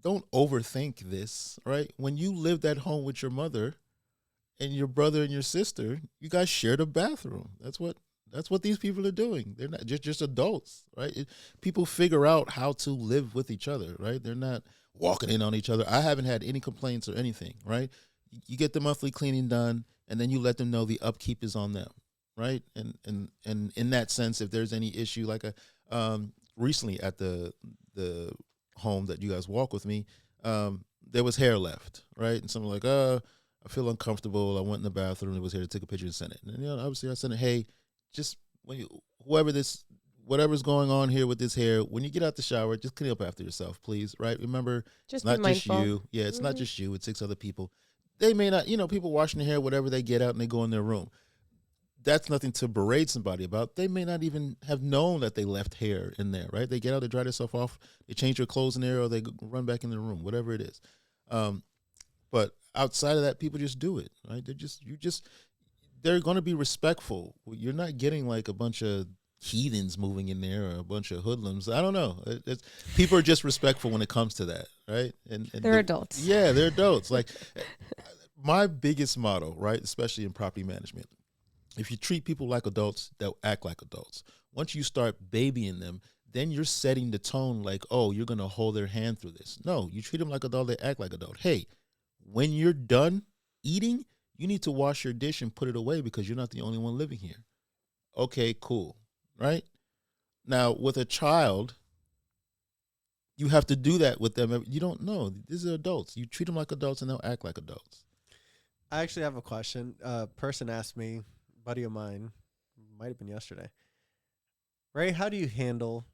don't overthink this, right? When you lived at home with your mother and your brother and your sister, you guys shared a bathroom. That's what these people are doing. They're not just adults, right? People figure out how to live with each other, right? They're not walking in on each other. I haven't had any complaints or anything, right? You get the monthly cleaning done, and then you let them know the upkeep is on them, right? And in that sense, if there's any issue, like recently at the home that you guys walk with me, there was hair left, right? And someone like, I feel uncomfortable. I went in the bathroom. It was here to take a picture and send it. And obviously I sent it. Hey, just whoever this whatever's going on here with this hair, when you get out the shower, just clean up after yourself, please. Right? Remember, Just it's be not just mindful. you. Yeah, it's not just you. It's 6 other people. They may not, people washing their hair, whatever, they get out and they go in their room. That's nothing to berate somebody about. They may not even have known that they left hair in there, right? They get out, they dry themselves off, they change their clothes in there, or they run back in their room, whatever it is. But outside of that, people just do it, right? They're going to be respectful. You're not getting like a bunch of heathens moving in there or a bunch of hoodlums. I don't know. People are just respectful when it comes to that, right? And They're adults. Yeah, they're adults. Like my biggest motto, right, especially in property management, if you treat people like adults, they'll act like adults. Once you start babying them, then you're setting the tone like, oh, you're going to hold their hand through this. No, you treat them like adult, they act like adult. Hey, when you're done eating, you need to wash your dish and put it away because you're not the only one living here. Okay, cool, right? Now, with a child, you have to do that with them. You don't know. These are adults. You treat them like adults and they'll act like adults. I actually have a question. A person asked me, buddy of mine, might have been yesterday, Ray, how do you handle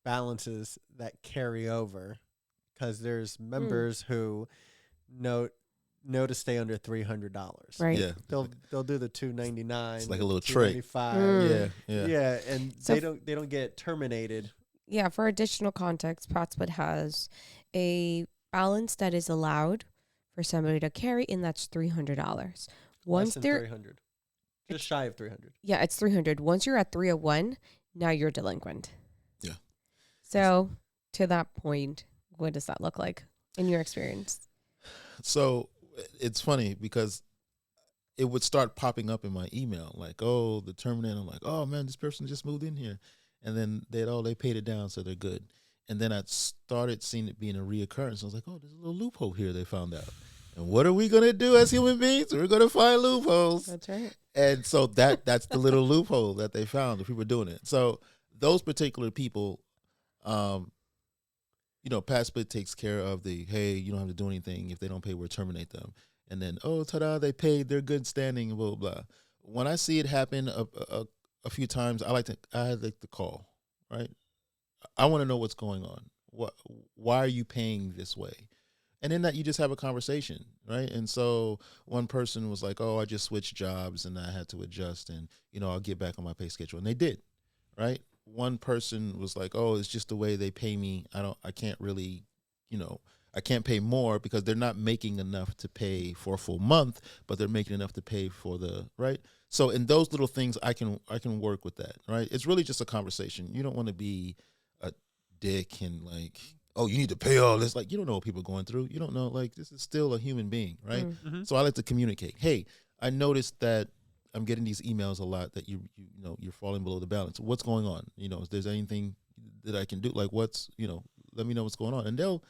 balances that carry over? Because there's members who know to stay under $300. Right. Yeah. They'll do the $299. It's like a little trick. Yeah, and So they don't get terminated. Yeah, for additional context, PadSplit has a balance that is allowed for somebody to carry, and that's $300. Less than 300. Just shy of 300. Yeah, it's 300. Once you're at 301, now you're delinquent. Yeah. So to that point, what does that look like in your experience? So it's funny because it would start popping up in my email like, oh, the terminator. I'm like, oh man, this person just moved in here. And then they paid it down, so they're good. And then I started seeing it being a reoccurrence. I was like, oh, there's a little loophole here they found out. And what are we going to do as human beings? We're going to find loopholes. That's right. And so that's the little loophole that they found, if people were doing it. So those particular people, PadSplit takes care of hey, you don't have to do anything. If they don't pay, we'll terminate them. And then, oh, ta-da, they paid, they're good standing, blah, blah, blah. When I see it happen a few times, I like to call, right? I want to know what's going on. Why are you paying this way? And in that, you just have a conversation, right? And so one person was like, oh, I just switched jobs and I had to adjust and, I'll get back on my pay schedule. And they did, right? One person was like, oh, it's just the way they pay me. I can't really, I can't pay more because they're not making enough to pay for a full month, but they're making enough to pay for right? So in those little things, I can work with that, right? It's really just a conversation. You don't want to be a dick and like, oh, you need to pay all this. Like, you don't know what people are going through. You don't know, like, this is still a human being, right? Mm-hmm. So I like to communicate. Hey, I noticed that I'm getting these emails a lot that you're falling below the balance. What's going on? If there's anything that I can do, like let me know what's going on. And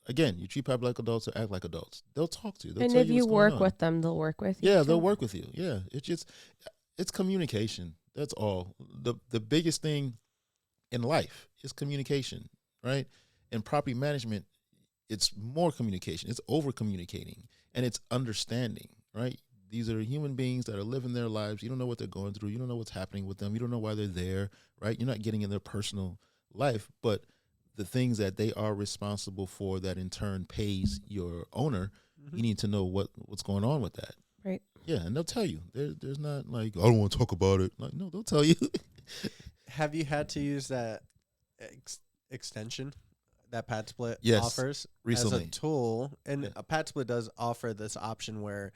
again, you treat people like adults or act like adults. They'll talk to you. They'll And tell if you what's work going on. with them, they'll work with you. Yeah, too. they'll work with you. Yeah, it's communication. That's all. The biggest thing in life is communication, right? In property management, it's more communication. It's over communicating and it's understanding, right? These are human beings that are living their lives. You don't know what they're going through. You don't know what's happening with them. You don't know why they're there, right? You're not getting in their personal life, but the things that they are responsible for that in turn pays your owner, you need to know what's going on with that. Right. Yeah, and they'll tell you. There's not like, I don't want to talk about it. Like, no, they'll tell you. Have you had to use that extension that PadSplit Yes, offers recently. as a tool? And Yeah. PadSplit does offer this option where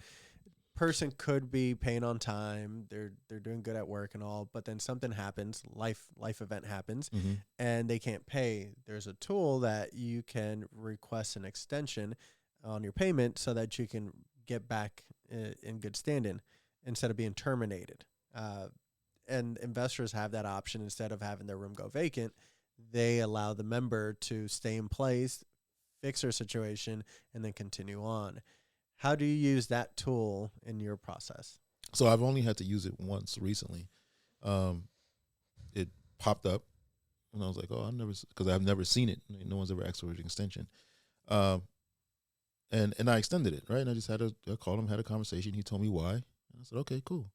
person could be paying on time, they're doing good at work and all, but then something happens, life event happens, and they can't pay. There's a tool that you can request an extension on your payment so that you can get back in good standing instead of being terminated. And investors have that option. Instead of having their room go vacant, they allow the member to stay in place, fix their situation, and then continue on. How do you use that tool in your process? So I've only had to use it once recently. It popped up, and I was like, "Oh, because I've never seen it. No one's ever asked for an extension." And I extended it, right? And I just I called him, had a conversation. He told me why. And I said, "Okay, cool."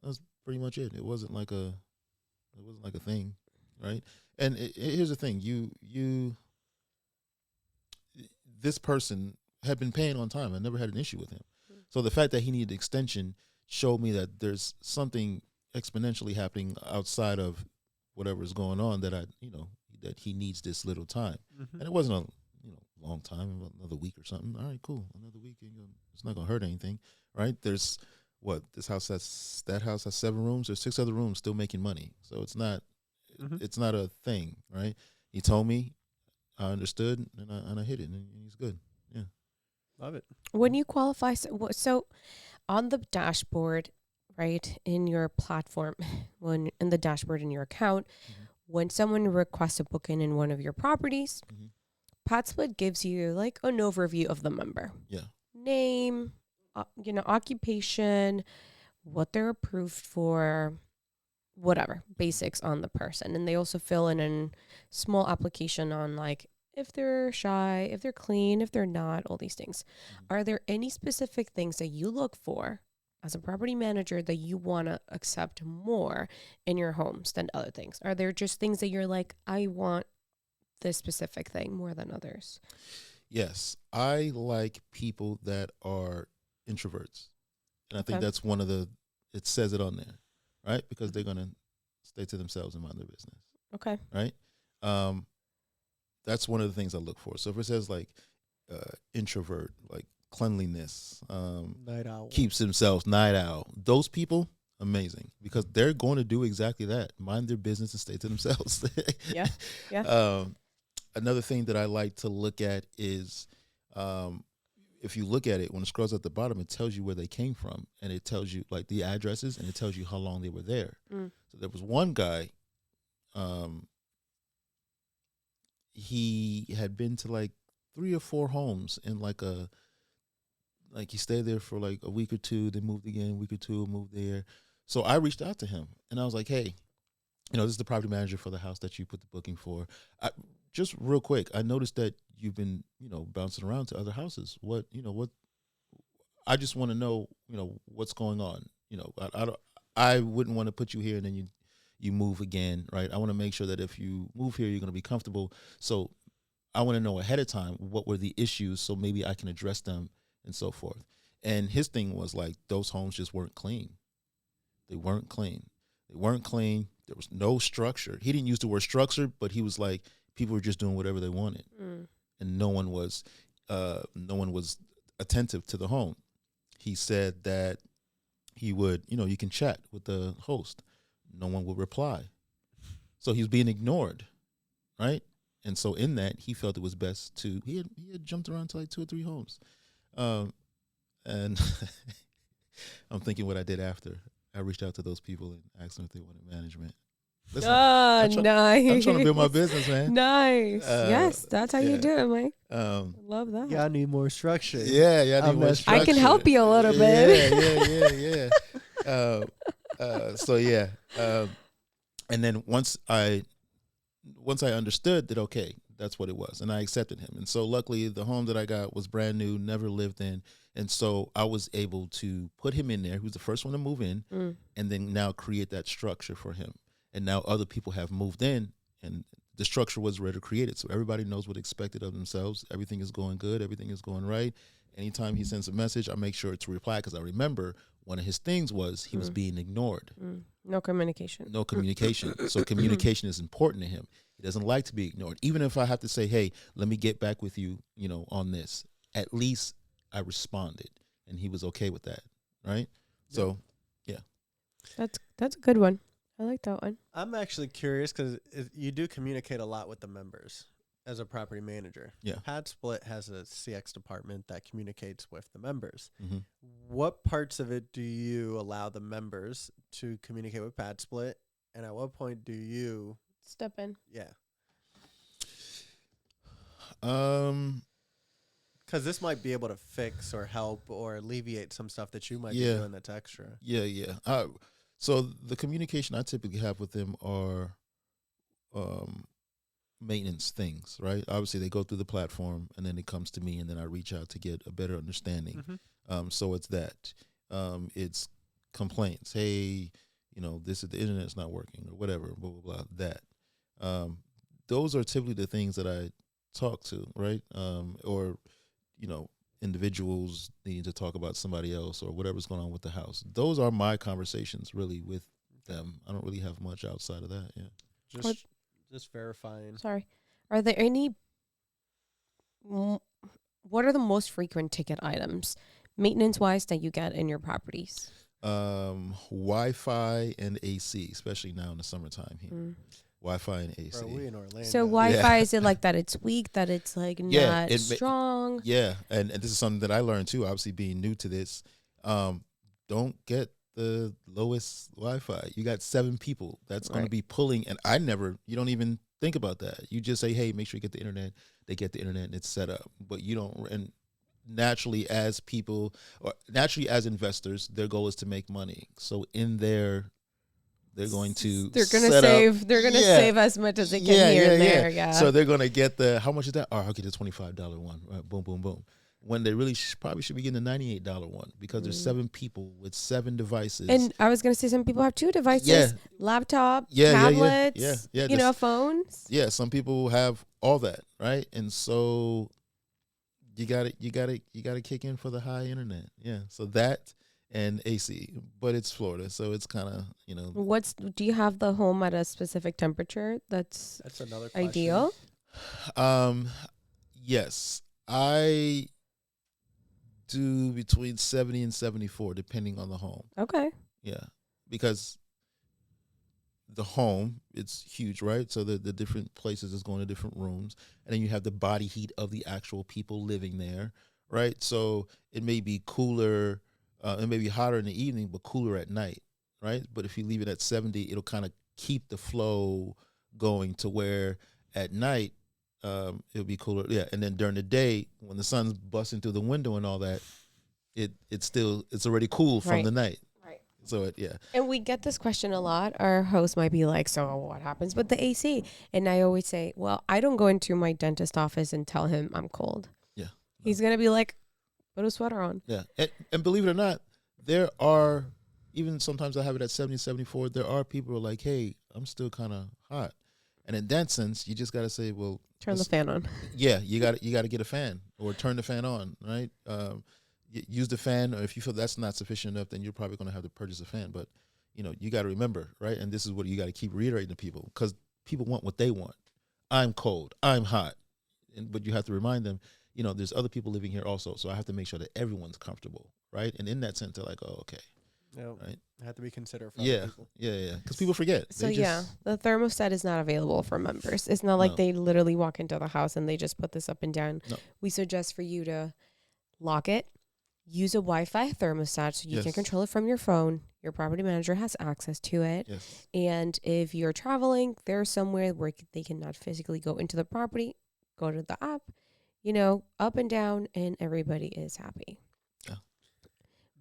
That was pretty much it. It wasn't like It wasn't like a thing, right? And here's the thing: this person had been paying on time. I never had an issue with him. So the fact that he needed extension showed me that there's something exponentially happening outside of whatever is going on that that he needs this little time. And it wasn't a long time, another week or something. All right, cool. Another week, it's not gonna hurt anything, right? There's that house has 7 rooms. There's 6 other rooms still making money. So it's not a thing, right? He told me, I understood, and I hit it, and he's good. Yeah, love it. When you qualify, so on the dashboard, right, in your platform, in the dashboard in your account, when someone requests a booking in one of your properties, PadSplit gives you like an overview of the member. Yeah. Name, occupation, what they're approved for, whatever, basics on the person. And they also fill in a small application on like if they're shy, if they're clean, if they're not, all these things. Are there any specific things that you look for as a property manager that you want to accept more in your homes than other things? Are there just things that you're like, I want this specific thing more than others? Yes, I like people that are introverts. And I think that's it says it on there, right? Because they're going to stay to themselves and mind their business. Okay. Right? That's one of the things I look for. So if it says like introvert, like cleanliness, night owl, keeps themselves, night owl, those people, amazing, because they're going to do exactly that, mind their business and stay to themselves. Yeah. Another thing that I like to look at is if you look at it, when it scrolls at the bottom, it tells you where they came from, and it tells you like the addresses, and it tells you how long they were there. So there was one guy, he had been to like 3 or 4 homes in he stayed there for like a week or two, then moved again, a week or two, moved there. So I reached out to him, and I was like, hey, this is the property manager for the house that you put the booking for. Just real quick, I noticed that you've been, bouncing around to other houses. What I just want to know, what's going on. I wouldn't want to put you here and then you move again, right? I want to make sure that if you move here, you're going to be comfortable. So I want to know ahead of time what were the issues, so maybe I can address them and so forth. And his thing was like, those homes just weren't clean. They weren't clean. There was no structure. He didn't use the word structure, but he was like, people were just doing whatever they wanted, and no one was attentive to the home. He said that he would, you can chat with the host. No one would reply. So he was being ignored, right? And so in that, he felt it was best to, he had jumped around to like 2 or 3 homes. And I'm thinking what I did after. I reached out to those people and asked them if they wanted management. Listen, nice. I'm trying to build my business, man. Nice. Yes, that's how you do it, Mike. Love that. Yeah, I need more structure. Yeah, I need more structure. I can help you a little bit. Yeah. So yeah. And then once I understood that, okay, that's what it was, and I accepted him. And so luckily the home that I got was brand new, never lived in. And so I was able to put him in there. He was the first one to move in, and then now create that structure for him. And now other people have moved in, and the structure was already created. So everybody knows what expected of themselves. Everything is going good. Everything is going right. Anytime he sends a message, I make sure to reply, because I remember one of his things was he was being ignored. No communication. No communication. So communication is important to him. He doesn't like to be ignored. Even if I have to say, hey, let me get back with you, on this. At least I responded, and he was okay with that, right? So, yeah. That's a good one. I like that one. I'm actually curious because you do communicate a lot with the members as a property manager. Yeah. PadSplit has a CX department that communicates with the members. Mm-hmm. What parts of it do you allow the members to communicate with PadSplit, and at what point do you step in? Yeah. Because this might be able to fix or help or alleviate some stuff that you might be doing that's extra. Yeah. So the communication I typically have with them are maintenance things, right? Obviously, they go through the platform, and then it comes to me, and then I reach out to get a better understanding. So it's that. It's complaints. Hey, this is the internet's not working or whatever, blah blah blah. That those are typically the things that I talk to, right? Or individuals needing to talk about somebody else or whatever's going on with the house. Those are my conversations really with them. I don't really have much outside of that. Yeah. Just verifying. Sorry. Are there any, what are the most frequent ticket items, maintenance-wise, that you get in your properties? Wi-Fi and AC, especially now in the summertime here. Wi-Fi and AC. Bro, we in Orlando. So Wi-Fi, is it like that it's weak, that it's like not strong? Yeah, and this is something that I learned too, obviously being new to this. Don't get the lowest Wi-Fi. You got 7 people that's going to be pulling, and you don't even think about that. You just say, hey, make sure you get the internet. They get the internet and it's set up. But you don't, and naturally as investors, their goal is to make money. So in there, they're going to save as much as they can here and there. Yeah. So they're going to get how much is that? Oh, I'll get the $25 one. Right, boom, boom, boom. When they really probably should be getting the $98 one because there's 7 people with 7 devices. And I was going to say some people have 2 devices, laptop, tablets, phones. Yeah, some people have all that, right? And so you got to kick in for the high internet. Yeah, so that and AC, but it's Florida, so it's kind of, do you have the home at a specific temperature that's another question. Ideal? Yes, I do between 70 and 74 depending on the home. Okay. Yeah, because the home, it's huge, right? So the different places is going to different rooms, and then you have the body heat of the actual people living there, right? So it may be cooler. It may be hotter in the evening, but cooler at night, right? But if you leave it at 70, it'll kind of keep the flow going to where at night it'll be cooler. Yeah, and then during the day, when the sun's busting through the window and all that, it's already cool from the night. Right. So And we get this question a lot. Our host might be like, "So what happens with the AC?" And I always say, "Well, I don't go into my dentist office and tell him I'm cold. Yeah, he's gonna be like, put a sweater on." Yeah, and believe it or not, there are, even sometimes I have it at 70, 74, there are people who are like, hey, I'm still kind of hot. And in that sense, you just got to say, well, turn the fan on. Yeah, you got to get a fan or turn the fan on, right? Use the fan, or if you feel that's not sufficient enough, then you're probably going to have to purchase a fan. But, you got to remember, right? And this is what you got to keep reiterating to people, because people want what they want. I'm cold. I'm hot. But you have to remind them, there's other people living here also, so I have to make sure that everyone's comfortable, right? And in that sense, they're like, oh, okay. Yep. Right? I have to be considerate for other people. Yeah. Because people forget. So the thermostat is not available for members. It's not like they literally walk into the house and they just put this up and down. No. We suggest for you to lock it, use a Wi-Fi thermostat so you can control it from your phone. Your property manager has access to it. Yes. And if you're traveling, there's somewhere where they cannot physically go into the property, go to the app, up and down, and everybody is happy. Yeah.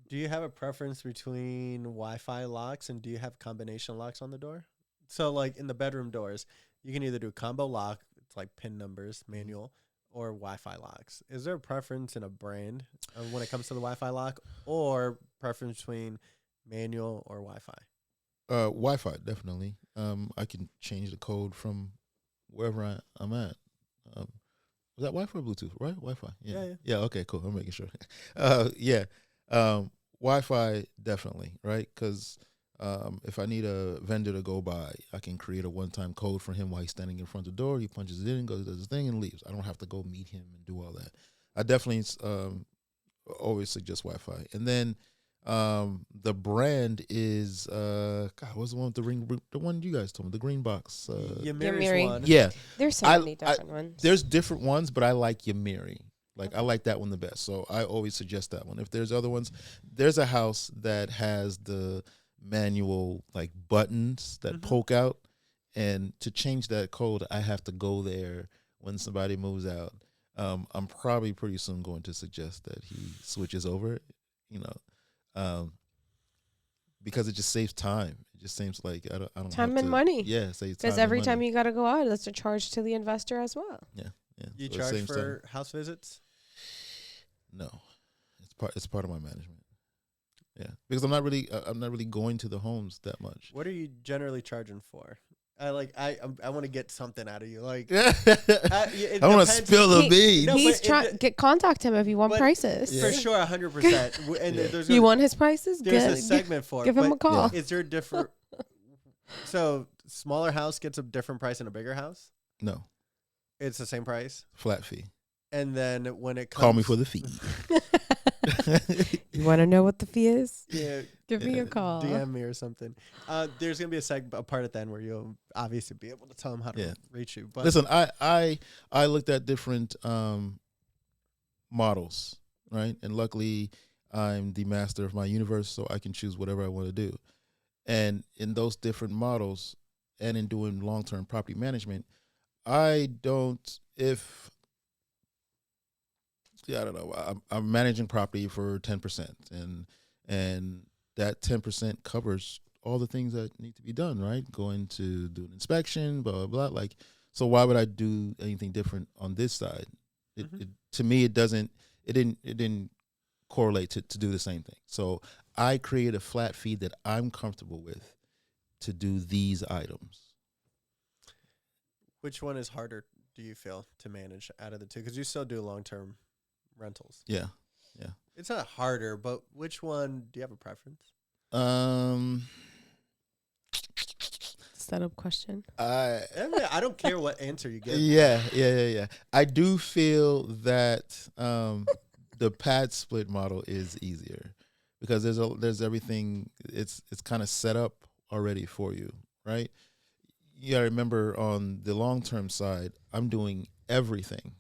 Do you have a preference between Wi-Fi locks, and do you have combination locks on the door? So like in the bedroom doors, you can either do combo lock, it's like PIN numbers, manual, or Wi-Fi locks. Is there a preference in a brand when it comes to the Wi-Fi lock, or preference between manual or Wi-Fi? Wi-Fi, definitely. I can change the code from wherever I'm at. Was that Wi-Fi or Bluetooth, right? Wi-Fi. Yeah. Okay, cool. I'm making sure. Wi-Fi, definitely, right? Because if I need a vendor to go by, I can create a one-time code for him while he's standing in front of the door. He punches it in, goes, does his thing, and leaves. I don't have to go meet him and do all that. I definitely always suggest Wi-Fi. And then the brand is what's the one with the ring? The one you guys told me, the green box. Yamiri's one. Yeah, there's so many different ones. There's different ones, but I like Yamiri. Like I like that one the best, so I always suggest that one. If there's other ones, there's a house that has the manual like buttons that poke out, and to change that code, I have to go there when somebody moves out. I'm probably pretty soon going to suggest that he switches over. Because it just saves time. It just seems like I don't time have and money. Yeah, saves time. Because every time you got to go out, that's a charge to the investor as well. Yeah. You charge for house visits? No, it's part of my management. Yeah. because I'm not really going to the homes that much. What are you generally charging for? I want to get something out of you. Like, I it want to depends. spill the He- beans. No, He's but trying contact him if you want but prices. For sure, 100%. And there's You want his prices? there's a Good. segment for it. Give him but a call. Is there different? So smaller house gets a different price than a bigger house. No, It's the same price. flat fee. And then when it comes, Call me for the fee. You want to know what the fee is? yeah, Give me a call. DM me or something. There's gonna be a part at the end where you'll obviously be able to tell them how to reach you. But Listen, I looked at different models, right? And luckily, I'm the master of my universe, so I can choose whatever I want to do. And in those different models, and in doing long-term property management, I don't know. I'm managing property for 10%, and that 10% covers all the things that need to be done, right? Going to do an inspection, blah blah blah. Like, so why would I do anything different on this side? To me, it didn't correlate to do the same thing. So I create a flat fee that I'm comfortable with to do these items. which one is harder? Do you feel to manage out of the two? Because you still do long-term rentals. Yeah. It's not harder, but which one? Do you have a preference? Setup question. I don't care what answer you get. Yeah. I do feel that the PadSplit model is easier because there's everything. It's kind of set up already for you, right? You gotta remember on the long term side, I'm doing everything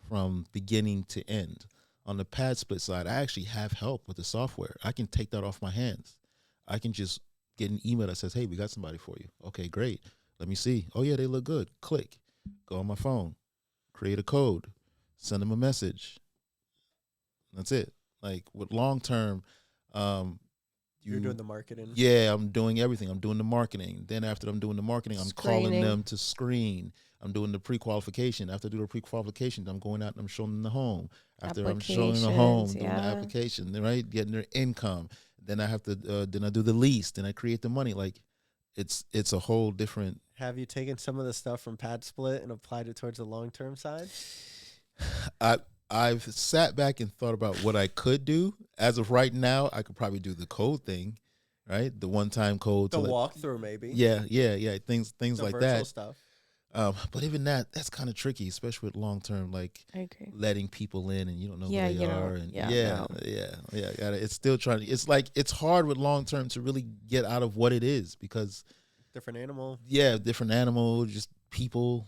from beginning to end. On the PadSplit side, I actually have help with the software. I can take that off my hands. I can just get an email that says, "Hey, we got somebody for you." Okay, great. Let me see. Oh yeah, they look good. Click. Go on my phone. Create a code. Send them a message. That's it. Like with long term, You're doing the marketing. Yeah, I'm doing everything. I'm doing the marketing. Then after I'm doing the marketing, I'm calling Screening. them to screen. I'm doing the pre-qualification. After I do the pre-qualification, I'm going out and I'm showing them the home. After I'm showing the home, Applications, doing the yeah. application, right? Getting their income. Then I have to. Then I do the lease. Then I create the money. Like, it's a whole different. Have you taken some of the stuff from PadSplit and applied it towards the long-term side? I've sat back and thought about what I could do. As of right now, I could probably do the code thing, right? The one-time code. The walkthrough, maybe. Yeah. Things The like virtual that. stuff. But even that's kind of tricky, especially with long term, like I agree. letting people in and you don't know Yeah, who they you know, are. And yeah, no. It's still trying. It's like it's hard with long term to really get out of what it is because Different animal. different animal, just people,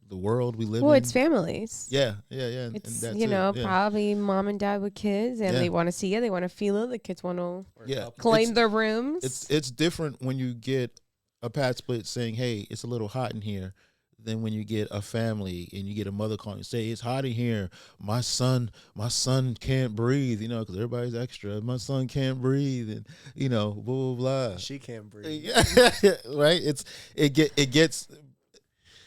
the world we live Well, in. it's families. Yeah. It's, and that's it. probably mom and dad with kids, and they want to see it. They want to feel it. The kids want to Or Yeah. couple. claim their rooms. It's different when you get a PadSplit saying, "Hey, it's a little hot in here," than when you get a family and you get a mother calling and say, "It's hot in here. My son can't breathe," because everybody's extra. My son can't breathe, and blah blah blah. She can't breathe. Right?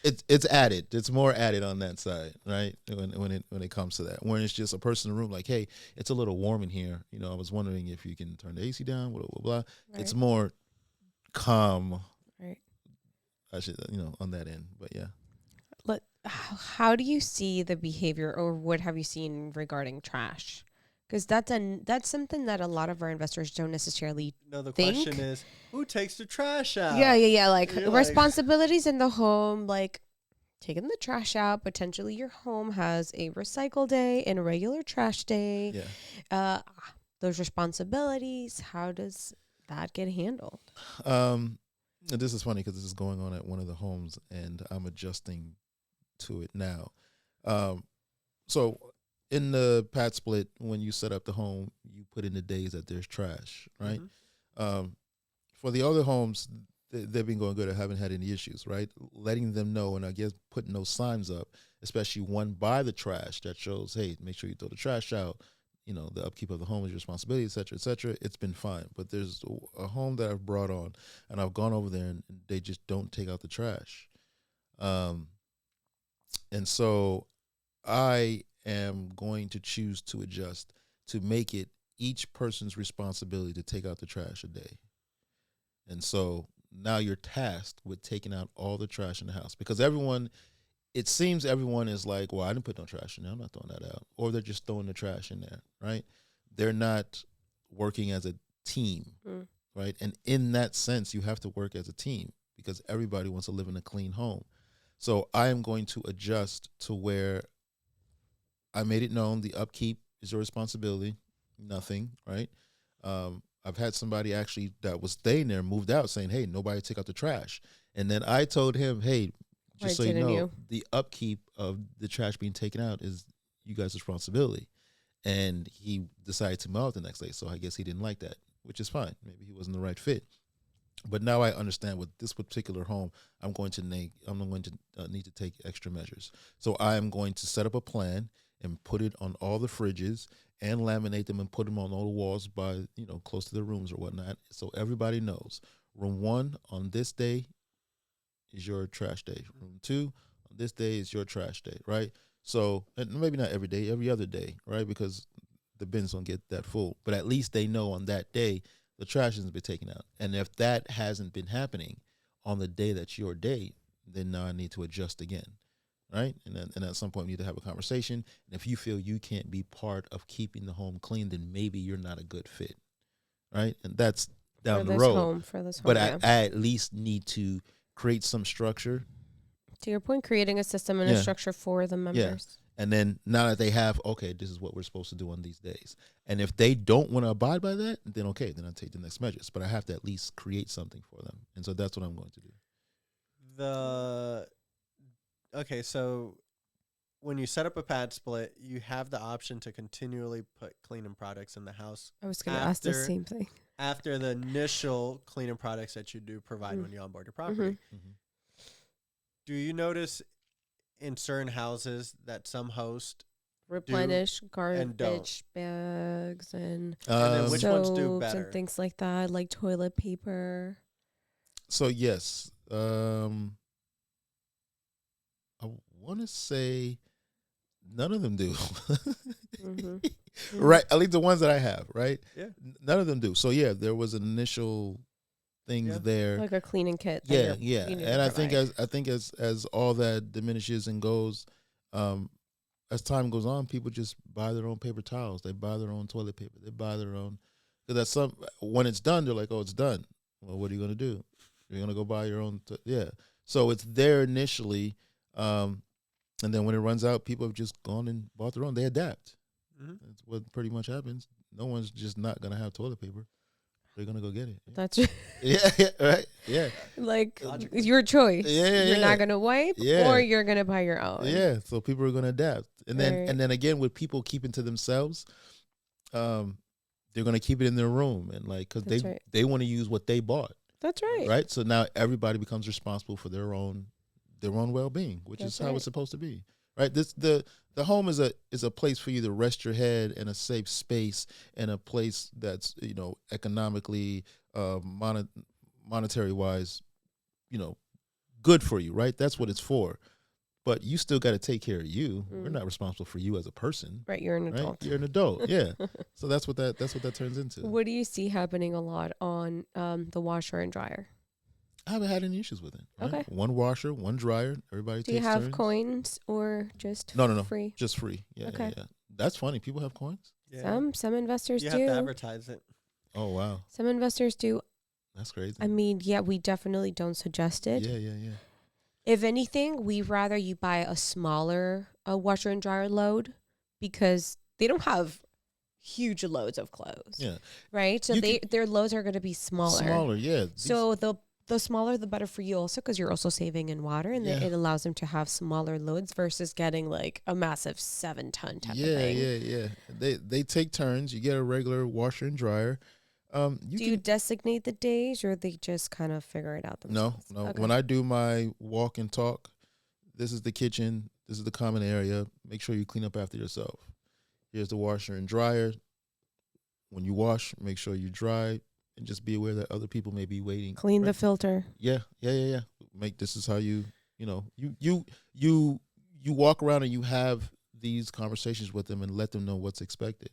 It's added. It's more added on that side, right? When it comes to that, when it's just a person in the room, like, "Hey, it's a little warm in here. I was wondering if you can turn the AC down." Blah blah blah. Right. It's more calm. Right. I should, on that end, but yeah. How do you see the behavior, or what have you seen regarding trash? Because that's something that a lot of our investors don't necessarily. No, the think. question is, who takes the trash out? Yeah. Like You're responsibilities in the home, like taking the trash out. Potentially, your home has a recycle day and a regular trash day. Yeah. Those responsibilities. How does that get handled? And this is funny because this is going on at one of the homes, and I'm adjusting to it now. So in the PadSplit, when you set up the home, you put in the days that there's trash, right? Mm-hmm. For the other homes, they've been going good. I haven't had any issues, right? Letting them know, and I guess putting those signs up, especially one by the trash that shows, "Hey, make sure you throw the trash out. The upkeep of the home is your responsibility, et cetera, et cetera." It's been fine. But there's a home that I've brought on, and I've gone over there, and they just don't take out the trash. And so I am going to choose to adjust to make it each person's responsibility to take out the trash a day. And so now you're tasked with taking out all the trash in the house, because it seems everyone is like, well, I didn't put no trash in there, I'm not throwing that out. Or they're just throwing the trash in there, right? They're not working as a team, right? And in that sense, you have to work as a team because everybody wants to live in a clean home. So I am going to adjust to where I made it known the upkeep is your responsibility, nothing, right? I've had somebody actually that was staying there moved out saying, hey, nobody take out the trash. And then I told him, hey, just so you know, the upkeep of the trash being taken out is you guys' responsibility. And he decided to move out the next day. So I guess he didn't like that, which is fine. Maybe he wasn't the right fit. But now I understand with this particular home, I'm going to need to take extra measures. So I am going to set up a plan and put it on all the fridges and laminate them and put them on all the walls by, close to the rooms or whatnot. So everybody knows room 1 on this day is your trash day. Room 2 on this day is your trash day, right? So, and maybe not every day, every other day, right? Because the bins don't get that full. But at least they know on that day the trash hasn't been taken out. And if that hasn't been happening on the day that's your day, then now I need to adjust again, right? And at some point, we need to have a conversation. And if you feel you can't be part of keeping the home clean, then maybe you're not a good fit, right? And that's down the road. For this home, but yeah. I at least need to create some structure. To your point, creating a system and a structure for the members. Yeah. And then now that they have, okay, this is what we're supposed to do on these days. And if they don't want to abide by that, then okay, then I'll take the next measures. But I have to at least create something for them. And so that's what I'm going to do. Okay, so when you set up a PadSplit, you have the option to continually put cleaning products in the house. I was going to ask the same thing. After the initial cleaning products that you do provide when you onboard your property. Mm-hmm. Do you notice in certain houses that some host replenish garbage bags and then which ones do better and things like that, like toilet paper? So yes, I want to say none of them do. Right, at least the ones that I have, right? Yeah, none of them do. So yeah, there was an initial things there, like a cleaning kit. Yeah. And I think as all that diminishes and goes, as time goes on, people just buy their own paper towels. They buy their own toilet paper. They buy their own. Because when it's done, they're like, oh, it's done. Well, what are you going to do? You're going to go buy your own. So it's there initially. And then when it runs out, people have just gone and bought their own. They adapt. That's what pretty much happens. No one's just not going to have toilet paper. They're going to go get it. Yeah. That's right. Yeah. Like your choice. You're not going to wipe or you're going to buy your own. Yeah. So people are going to adapt. And then again, with people keeping to themselves, they're going to keep it in their room and because they want to use what they bought. That's right. Right. So now everybody becomes responsible for their own well-being, which is how it's supposed to be. Right. The home is a place for you to rest your head and a safe space and a place that's, economically, monetary wise, good for you. Right. That's what it's for. But you still got to take care of you. We're not responsible for you as a person. Right. You're an adult. You're an adult. Yeah. So that's what that turns into. What do you see happening a lot on the washer and dryer? I haven't had any issues with it. Right? Okay. One washer, one dryer. Everybody takes turns. Do you have coins or just No. free? Just free. Yeah, okay. Yeah. That's funny. People have coins? Yeah. Some investors do. You have to advertise it. Oh, wow. Some investors do. That's crazy. I mean, yeah, we definitely don't suggest it. Yeah. If anything, we rather you buy a smaller washer and dryer load because they don't have huge loads of clothes. Yeah. Right? So their loads are going to be smaller. Smaller, yeah. So the smaller, the better for you also because you're also saving in water and it allows them to have smaller loads versus getting like a massive 7-ton type of thing. Yeah. They take turns. You get a regular washer and dryer. Do you designate the days or they just kind of figure it out themselves? No. Okay. When I do my walk and talk, this is the kitchen. This is the common area. Make sure you clean up after yourself. Here's the washer and dryer. When you wash, make sure you dry. And just be aware that other people may be waiting. Clean the filter. Yeah. This is how you walk around and you have these conversations with them and let them know what's expected.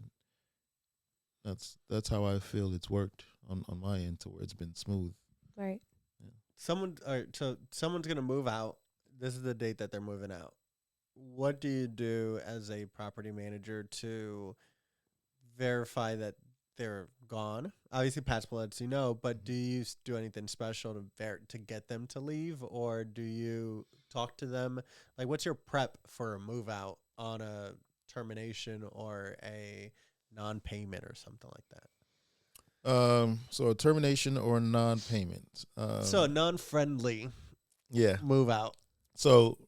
That's how I feel it's worked on my end to where it's been smooth. Right. All right, so someone's gonna move out. This is the date that they're moving out. What do you do as a property manager to verify that they're gone? Obviously, PadSplit lets you know, but do you do anything special to get them to leave, or do you talk to them? Like, what's your prep for a move out on a termination or a non-payment or something like that? So a termination or a non-payment. So a non-friendly Yeah. move out. So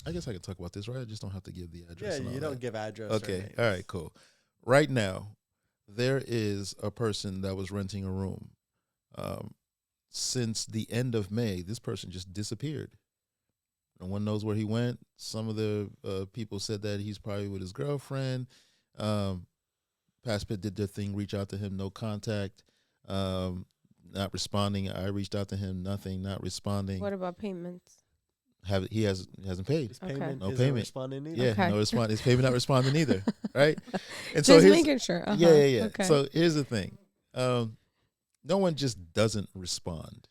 I guess I can talk about this, right? I just don't have to give the address. Yeah, and you all don't that. give address. Okay. All right, cool. Right now, there is a person that was renting a room. Since the end of May, this person just disappeared. No one knows where he went. Some of the people said that he's probably with his girlfriend. PadSplit did their thing, reach out to him, no contact, not responding. I reached out to him, nothing, not responding. What about payments? He hasn't paid. His payment No isn't payment. responding either. Yeah, Okay. no response. His payment not responding either, right? And Just so here's, making sure. Uh-huh. yeah. Okay. So here's the thing. No one just doesn't respond,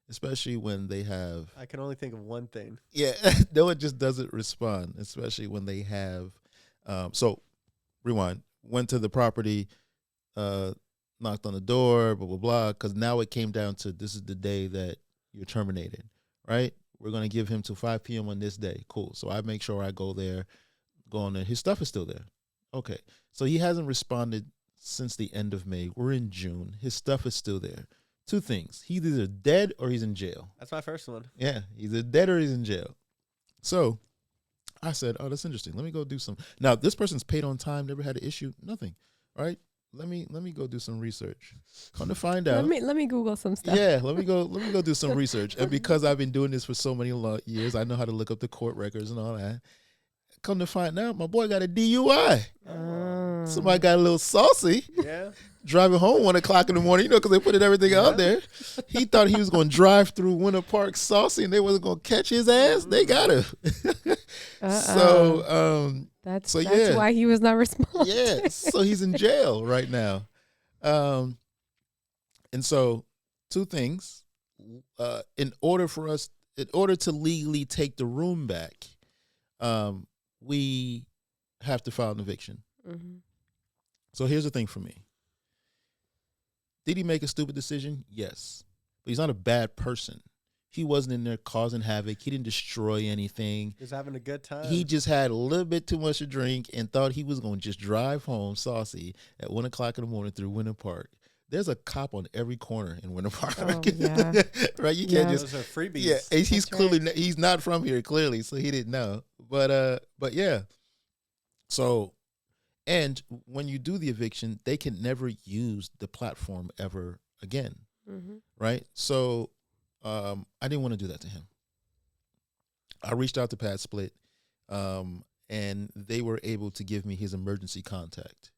especially when they have. I can only think of one thing. Yeah, no one just doesn't respond, especially when they have. So, rewind. Went to the property, knocked on the door, blah, blah, blah, because now it came down to this is the day that you're terminated, right? We're going to give him till 5 p.m. on this day. Cool. So I make sure I go there, go on there. His stuff is still there. Okay. So he hasn't responded since the end of May. We're in June. His stuff is still there. Two things. He's either dead or he's in jail. That's my first one. Yeah. He's either dead or he's in jail. So I said, oh, that's interesting. Let me go do some. Now, this person's paid on time, never had an issue, nothing. All right. Let me go do some research. Come to find out. Let me Google some stuff. Yeah, let me go do some research. And because I've been doing this for so many years, I know how to look up the court records and all that. Come to find out, my boy got a DUI. Somebody got a little saucy. Yeah. Driving home 1 o'clock in the morning, because they put everything out there. He thought he was going to drive through Winter Park saucy and they wasn't going to catch his ass. They got him. So, that's yeah. why he was not responding. Yeah, so he's in jail right now. And so, two things. In order to legally take the room back, we have to file an eviction. Mm-hmm. So here's the thing for me. Did he make a stupid decision? Yes. But he's not a bad person. He wasn't in there causing havoc. He didn't destroy anything. He's having a good time. He just had a little bit too much to drink and thought he was going to just drive home saucy at 1 o'clock in the morning through Winter Park. There's a cop on every corner in Winter Park. Oh, yeah. Right? You can't just. Those are freebies. Yeah, and he's That's clearly right. he's not from here, clearly, so he didn't know. But yeah. So, and when you do the eviction, they can never use the platform ever again, Mm-hmm. right? So, I didn't want to do that to him. I reached out to PadSplit, and they were able to give me his emergency contact.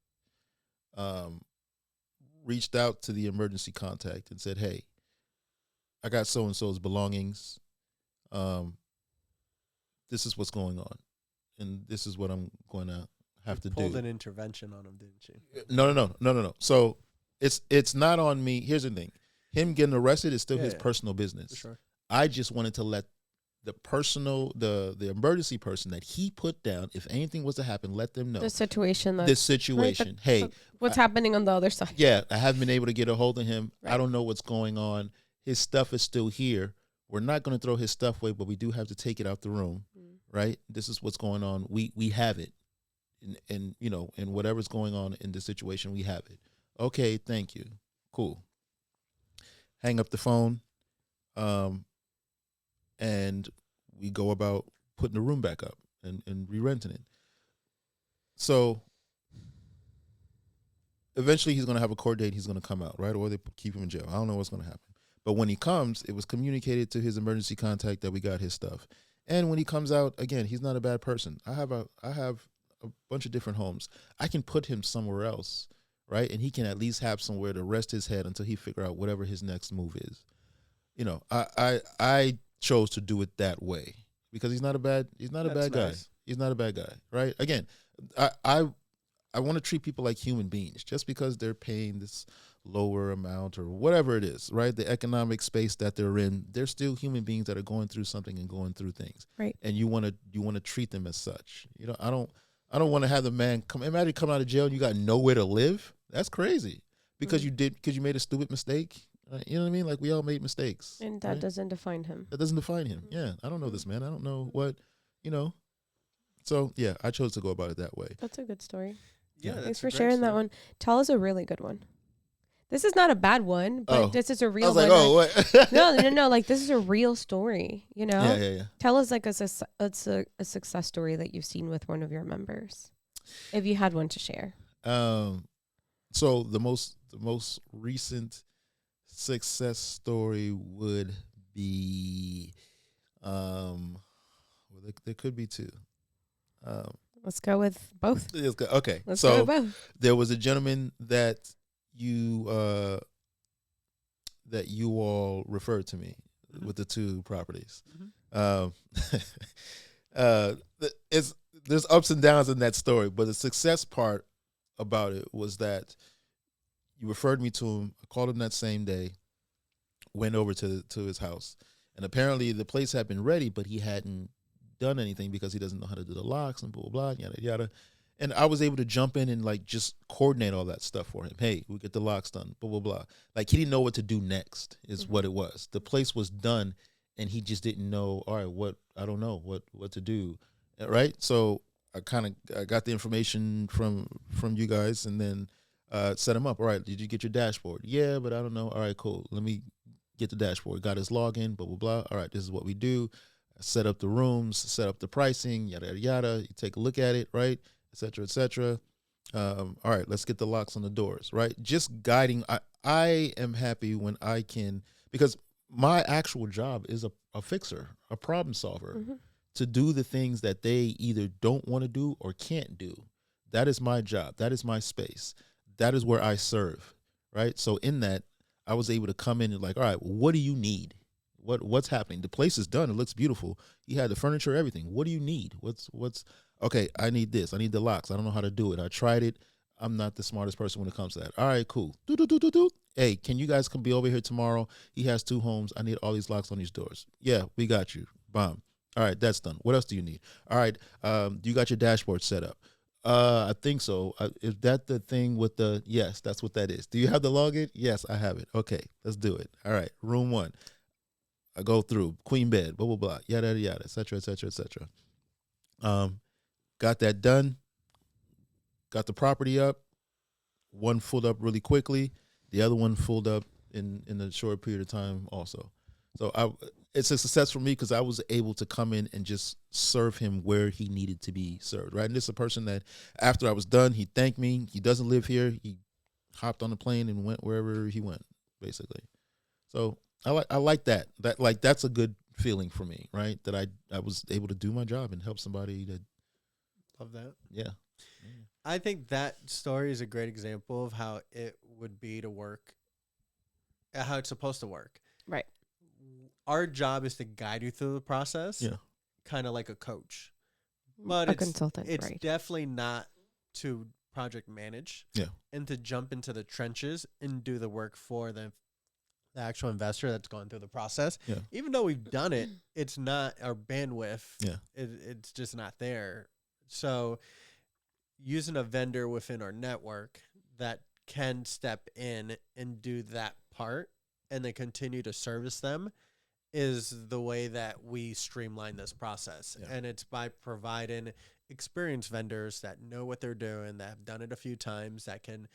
Reached out to the emergency contact and said, "Hey, I got so and so's belongings. This is what's going on, and this is what I'm going to have to do." Pulled an intervention on him, didn't you? No. So it's not on me. Here's the thing: him getting arrested is still his Yeah. personal business. For sure. I just wanted to let the emergency person that he put down, if anything was to happen, let them know The situation. this situation. Right, Hey, what's happening on the other side? yeah, I haven't been able to get a hold of him. I Right. don't know what's going on. His stuff is still here. We're not going to throw his stuff away, but we do have to take it out the room, right? This is what's going on. We have it, and and whatever's going on in the situation, we have it. Okay, thank you. Cool. Hang up the phone, and we go about putting the room back up and re-renting it. So eventually he's going to have a court date. He's going to come out, right? Or they keep him in jail. I don't know what's going to happen. But when he comes, it was communicated to his emergency contact that we got his stuff. And when he comes out, again, he's not a bad person. I have a bunch of different homes. I can put him somewhere else, right? And he can at least have somewhere to rest his head until he figure out whatever his next move is. I chose to do it that way because he's not a bad guy. Nice. He's not a bad guy, right? Again, I I want to treat people like human beings. Just because they're paying this lower amount or whatever it is, right? The economic space that they're in, they're still human beings that are going through something and going through things. Right. And you want to treat them as such. I don't want to have the man imagine coming out of jail and you got nowhere to live. That's crazy. Because you made a stupid mistake. You know what I mean? Like, we all made mistakes. And that doesn't define him. That doesn't define him. Yeah. I don't know this man. I don't know what, So, yeah, I chose to go about it that way. That's a good story. Yeah, thanks for sharing that one. Tell us a really good one. This is not a bad one, but this is a real one. I was like, what? No. Like, this is a real story, Yeah. Tell us like a success story that you've seen with one of your members, if you had one to share. So the most recent success story would be, there could be two. Let's go with both. Okay. Let's go with both. There was a gentleman that you all referred to me with the two properties. There's ups and downs in that story, but the success part about it was that you referred me to him. I called him that same day, went over to his house, and apparently the place had been ready, but he hadn't done anything because he doesn't know how to do the locks and blah, blah, blah, yada, yada. And I was able to jump in and like just coordinate all that stuff for him. Hey, we get the locks done, blah, blah, blah. Like, he didn't know what to do next is what it was. The place was done and he just didn't know, all right, I don't know what to do. Right. So I got the information from you guys and then set him up. All right. Did you get your dashboard? Yeah, but I don't know. All right, cool. Let me get the dashboard. Got his login, blah, blah, blah. All right. This is what we do. Set up the rooms, set up the pricing, yada, yada, yada. You take a look at it, right? Et cetera, et cetera. All right, let's get the locks on the doors, right? Just guiding. I am happy when I can, because my actual job is a fixer, a problem solver, to do the things that they either don't want to do or can't do. That is my job. That is my space. That is where I serve, right? So in that, I was able to come in and like, all right, what do you need? What's happening? The place is done. It looks beautiful. He had the furniture, everything. What do you need? What's okay? I need this. I need the locks. I don't know how to do it. I tried it. I'm not the smartest person when it comes to that. All right, cool. Do. Hey, can you guys come be over here tomorrow? He has 2 homes. I need all these locks on these doors. Yeah, we got you. Bomb. All right, that's done. What else do you need? All right, you got your dashboard set up? I think so. Is that the thing with the? Yes, that's what that is. Do you have the login? Yes, I have it. Okay, let's do it. All right, room 1. I go through queen bed, blah, blah, blah, yada, yada, yada, et cetera, et cetera, et cetera. Got that done. Got the property up. One filled up really quickly. The other one filled up in a short period of time also. So it's a success for me because I was able to come in and just serve him where he needed to be served, right? And this is a person that after I was done, he thanked me. He doesn't live here. He hopped on the plane and went wherever he went, basically. So I like that. That's a good feeling for me, right? That I was able to do my job and help somebody. That love that. Yeah. I think that story is a great example of how it would be to work, how it's supposed to work. Right. Our job is to guide you through the process, kind of like a coach. But a consultant, it's right. definitely not to project manage and to jump into the trenches and do the work for the actual investor that's going through the process. Yeah. Even though we've done it, it's not our bandwidth. Yeah. It's just not there. So using a vendor within our network that can step in and do that part and then continue to service them is the way that we streamline this process. Yeah. And it's by providing experienced vendors that know what they're doing, that have done it a few times, that can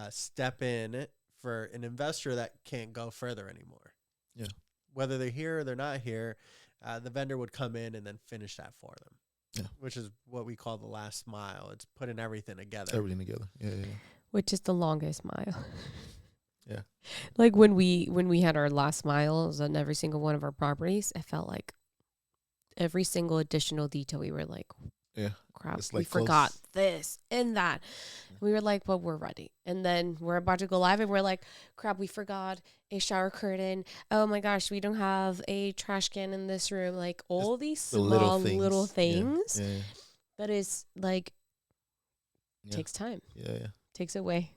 step in for an investor that can't go further anymore. Yeah. Whether they're here or they're not here, the vendor would come in and then finish that for them. Yeah. Which is what we call the last mile. It's putting everything together. Everything together. Yeah. Which is the longest mile. Yeah. Like when we had our last miles on every single one of our properties, it felt like every single additional detail we were like, crap, we forgot this and that. We were like, well, we're ready. And then we're about to go live and we're like, crap, we forgot a shower curtain. Oh my gosh, we don't have a trash can in this room. Like all these small little things. Yeah. That is like Yeah. takes time. Yeah. Takes away,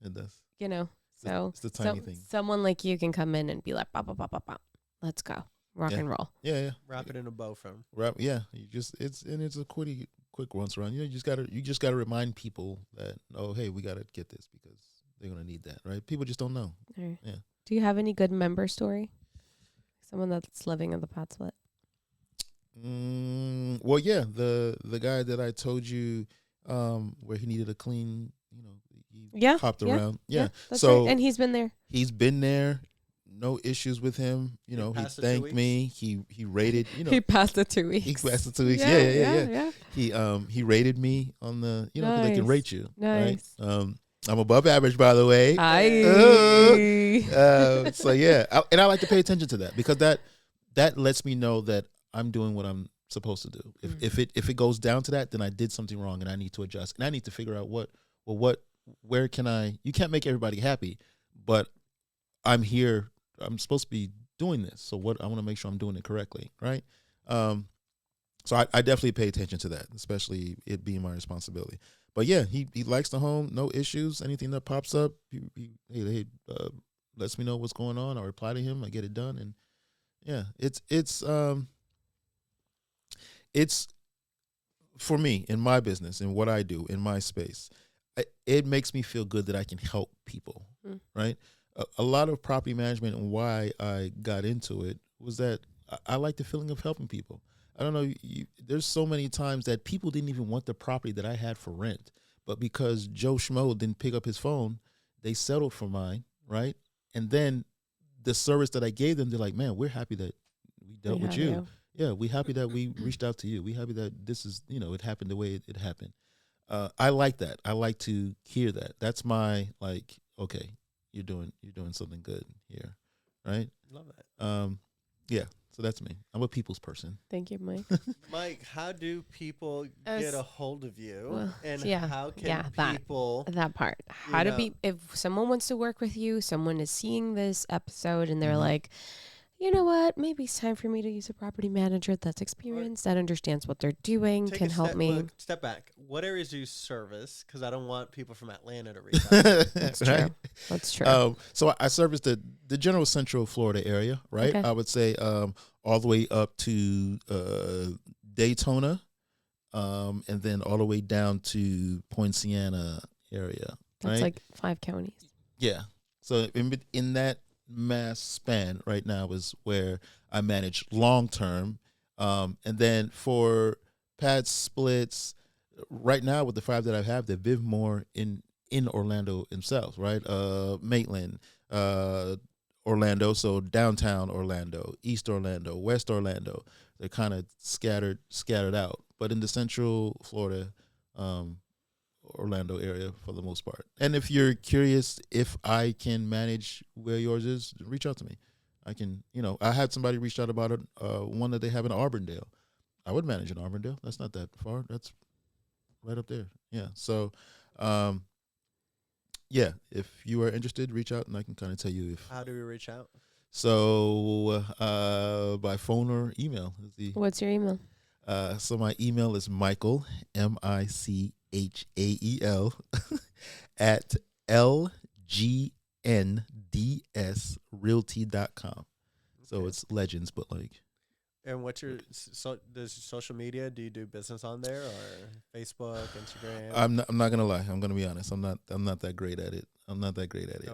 It does. you know. It's the tiny thing. Someone like you can come in and be like, bop, bop, bop, bop, bop. Let's go. Rock and roll. Yeah. Wrap it in a bow from. Yeah. It's a quick once around. You just gotta remind people that, oh, hey, we gotta get this because they're gonna need that, right? People just don't know. Right. Yeah. Do you have any good member story? Someone that's living in the PadSplit. Well, yeah, the guy that I told you, where he needed a clean, he hopped around. Yeah. That's so right. And he's been there. he's been there. No issues with him. He thanked me. He rated. He passed the 2 weeks. He passed the 2 weeks. Yeah. He rated me on the, nice. They can rate you. Nice. Right? I'm above average, by the way. So yeah, and I like to pay attention to that because that lets me know that I'm doing what I'm supposed to do. If it goes down to that, then I did something wrong and I need to adjust and I need to figure out where can I. You can't make everybody happy, but I'm here. I'm supposed to be doing this, so I want to make sure I'm doing it correctly, right? So I definitely pay attention to that, especially it being my responsibility. But yeah, he likes the home, no issues. Anything that pops up, he lets me know what's going on. I reply to him, I get it done, and yeah, it's for me in my business and what I do in my space. It makes me feel good that I can help people, right? A lot of property management and why I got into it was that I like the feeling of helping people. I don't know. There's so many times that people didn't even want the property that I had for rent, but because Joe Schmo didn't pick up his phone, they settled for mine, right? And then the service that I gave them, they're like, "Man, we're happy that we dealt with you. Yeah, we're happy that we reached out to you. We're happy that this is, it happened the way it happened." I like that. I like to hear that. That's my okay, you're doing something good here, right? Love that. Yeah. So that's me. I'm a people's person. Thank you, Mike. Mike, how do people get a hold of you? Well, and how can people... That part. If someone wants to work with you, someone is seeing this episode and they're like, you know what, maybe it's time for me to use a property manager that's experienced, that understands what they're doing, can help me. Step back. What areas do you service? Because I don't want people from Atlanta to reach out. That's right? true. That's true. So I service the general Central Florida area, right? Okay. I would say all the way up to Daytona, and then all the way down to Poinciana area. That's right? like 5 counties. Yeah. So in that mass span right now is where I manage long term, and then for PadSplits right now with the 5 that I have, they live more in Orlando themselves, right? Maitland, Orlando, so downtown Orlando, East Orlando, West Orlando. They're kind of scattered out, but in the Central Florida, Orlando area for the most part. And if you're curious if I can manage where yours is, reach out to me. I can, I had somebody reach out about it, one that they have in Auburndale. I would manage in Auburndale. That's not that far. That's right up there. Yeah. So, yeah, if you are interested, reach out and I can kind of tell you if. How do we reach out? So, by phone or email. What's your email? So my email is Michael, MICHAEL at LGNDSrealty.com. So it's legends, but And what's your social media? Do you do business on there or Facebook, Instagram? I'm not gonna lie. I'm gonna be honest. I'm not that great at it. No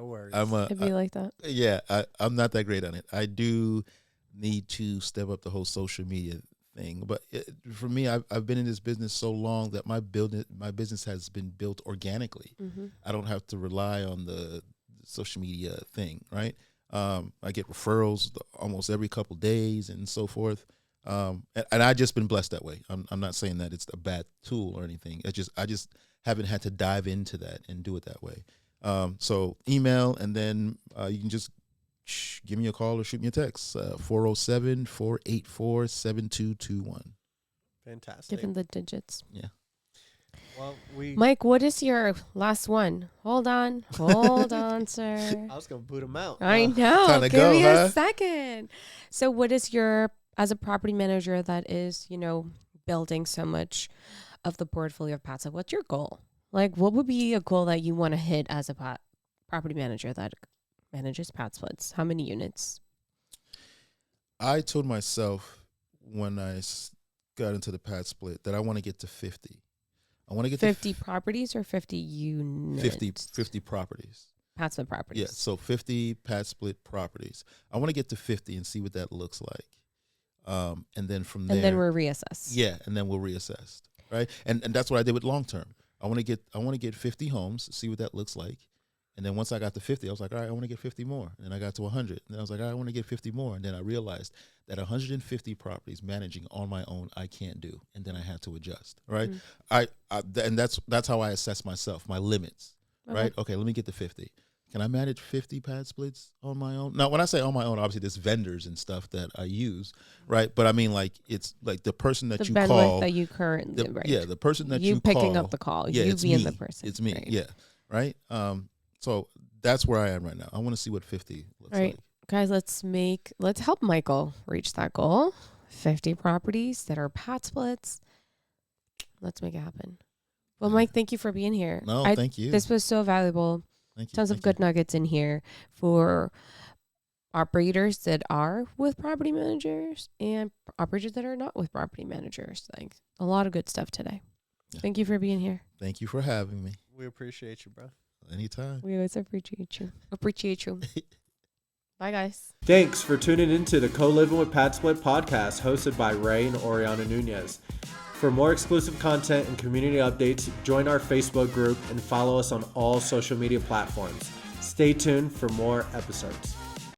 worries. It'd be like that. Yeah, I'm not that great on it. I do need to step up the whole social media thing, but for me, I've been in this business so long that my business has been built organically. I don't have to rely on the social media thing, right? I get referrals almost every couple days and so forth, and I just been blessed that way. I'm not saying that it's a bad tool or anything. I just haven't had to dive into that and do it that way. So email, and then you can just give me a call or shoot me a text, 407-484-7221. Fantastic. Give him the digits. Yeah. Well, Mike, what is your last one? Hold on, sir. I was going to boot him out. I know. Give me a second. So what is as a property manager that is, building so much of the portfolio of PadSplit, what's your goal? Like, what would be a goal that you want to hit as a property manager that manages PadSplits? How many units? I told myself when I got into the PadSplit that I want to get to 50. I want to get 50 properties or 50 units? 50 properties. PadSplit properties. Yeah, so 50 PadSplit properties. I want to get to 50 and see what that looks like. And then from there. And then we'll reassess. Yeah, and then we'll reassess. Right? And that's what I did with long term. I want to get 50 homes, see what that looks like. And then once I got to 50, I was like, all right, I want to get 50 more. And then I got to 100. And then I was like, all right, I want to get 50 more. And then I realized that 150 properties managing on my own, I can't do. And then I had to adjust, right? And that's how I assess myself, my limits, right? Okay, let me get to 50. Can I manage 50 PadSplits on my own? Now, when I say on my own, obviously there's vendors and stuff that I use, right? But I mean, like, it's like the person that you call. That you currently, right? Yeah, the person that you picking call, up the call. Yeah, you being the person. It's me, right? yeah, right? So that's where I am right now. I want to see what 50 looks like. Guys, let's help Michael reach that goal. 50 properties that are PadSplits. Let's make it happen. Well, Mike, thank you for being here. No, thank you. This was so valuable. Thank you. Tons of good nuggets in here for operators that are with property managers and operators that are not with property managers. Like, a lot of good stuff today. Yeah. Thank you for being here. Thank you for having me. We appreciate you, bro. Anytime. We always appreciate you. Bye, guys. Thanks for tuning into the Co-Living with PadSplit podcast hosted by Ray and Oriana Nunez. For more exclusive content and community updates, join our Facebook group and follow us on all social media platforms. Stay tuned for more episodes.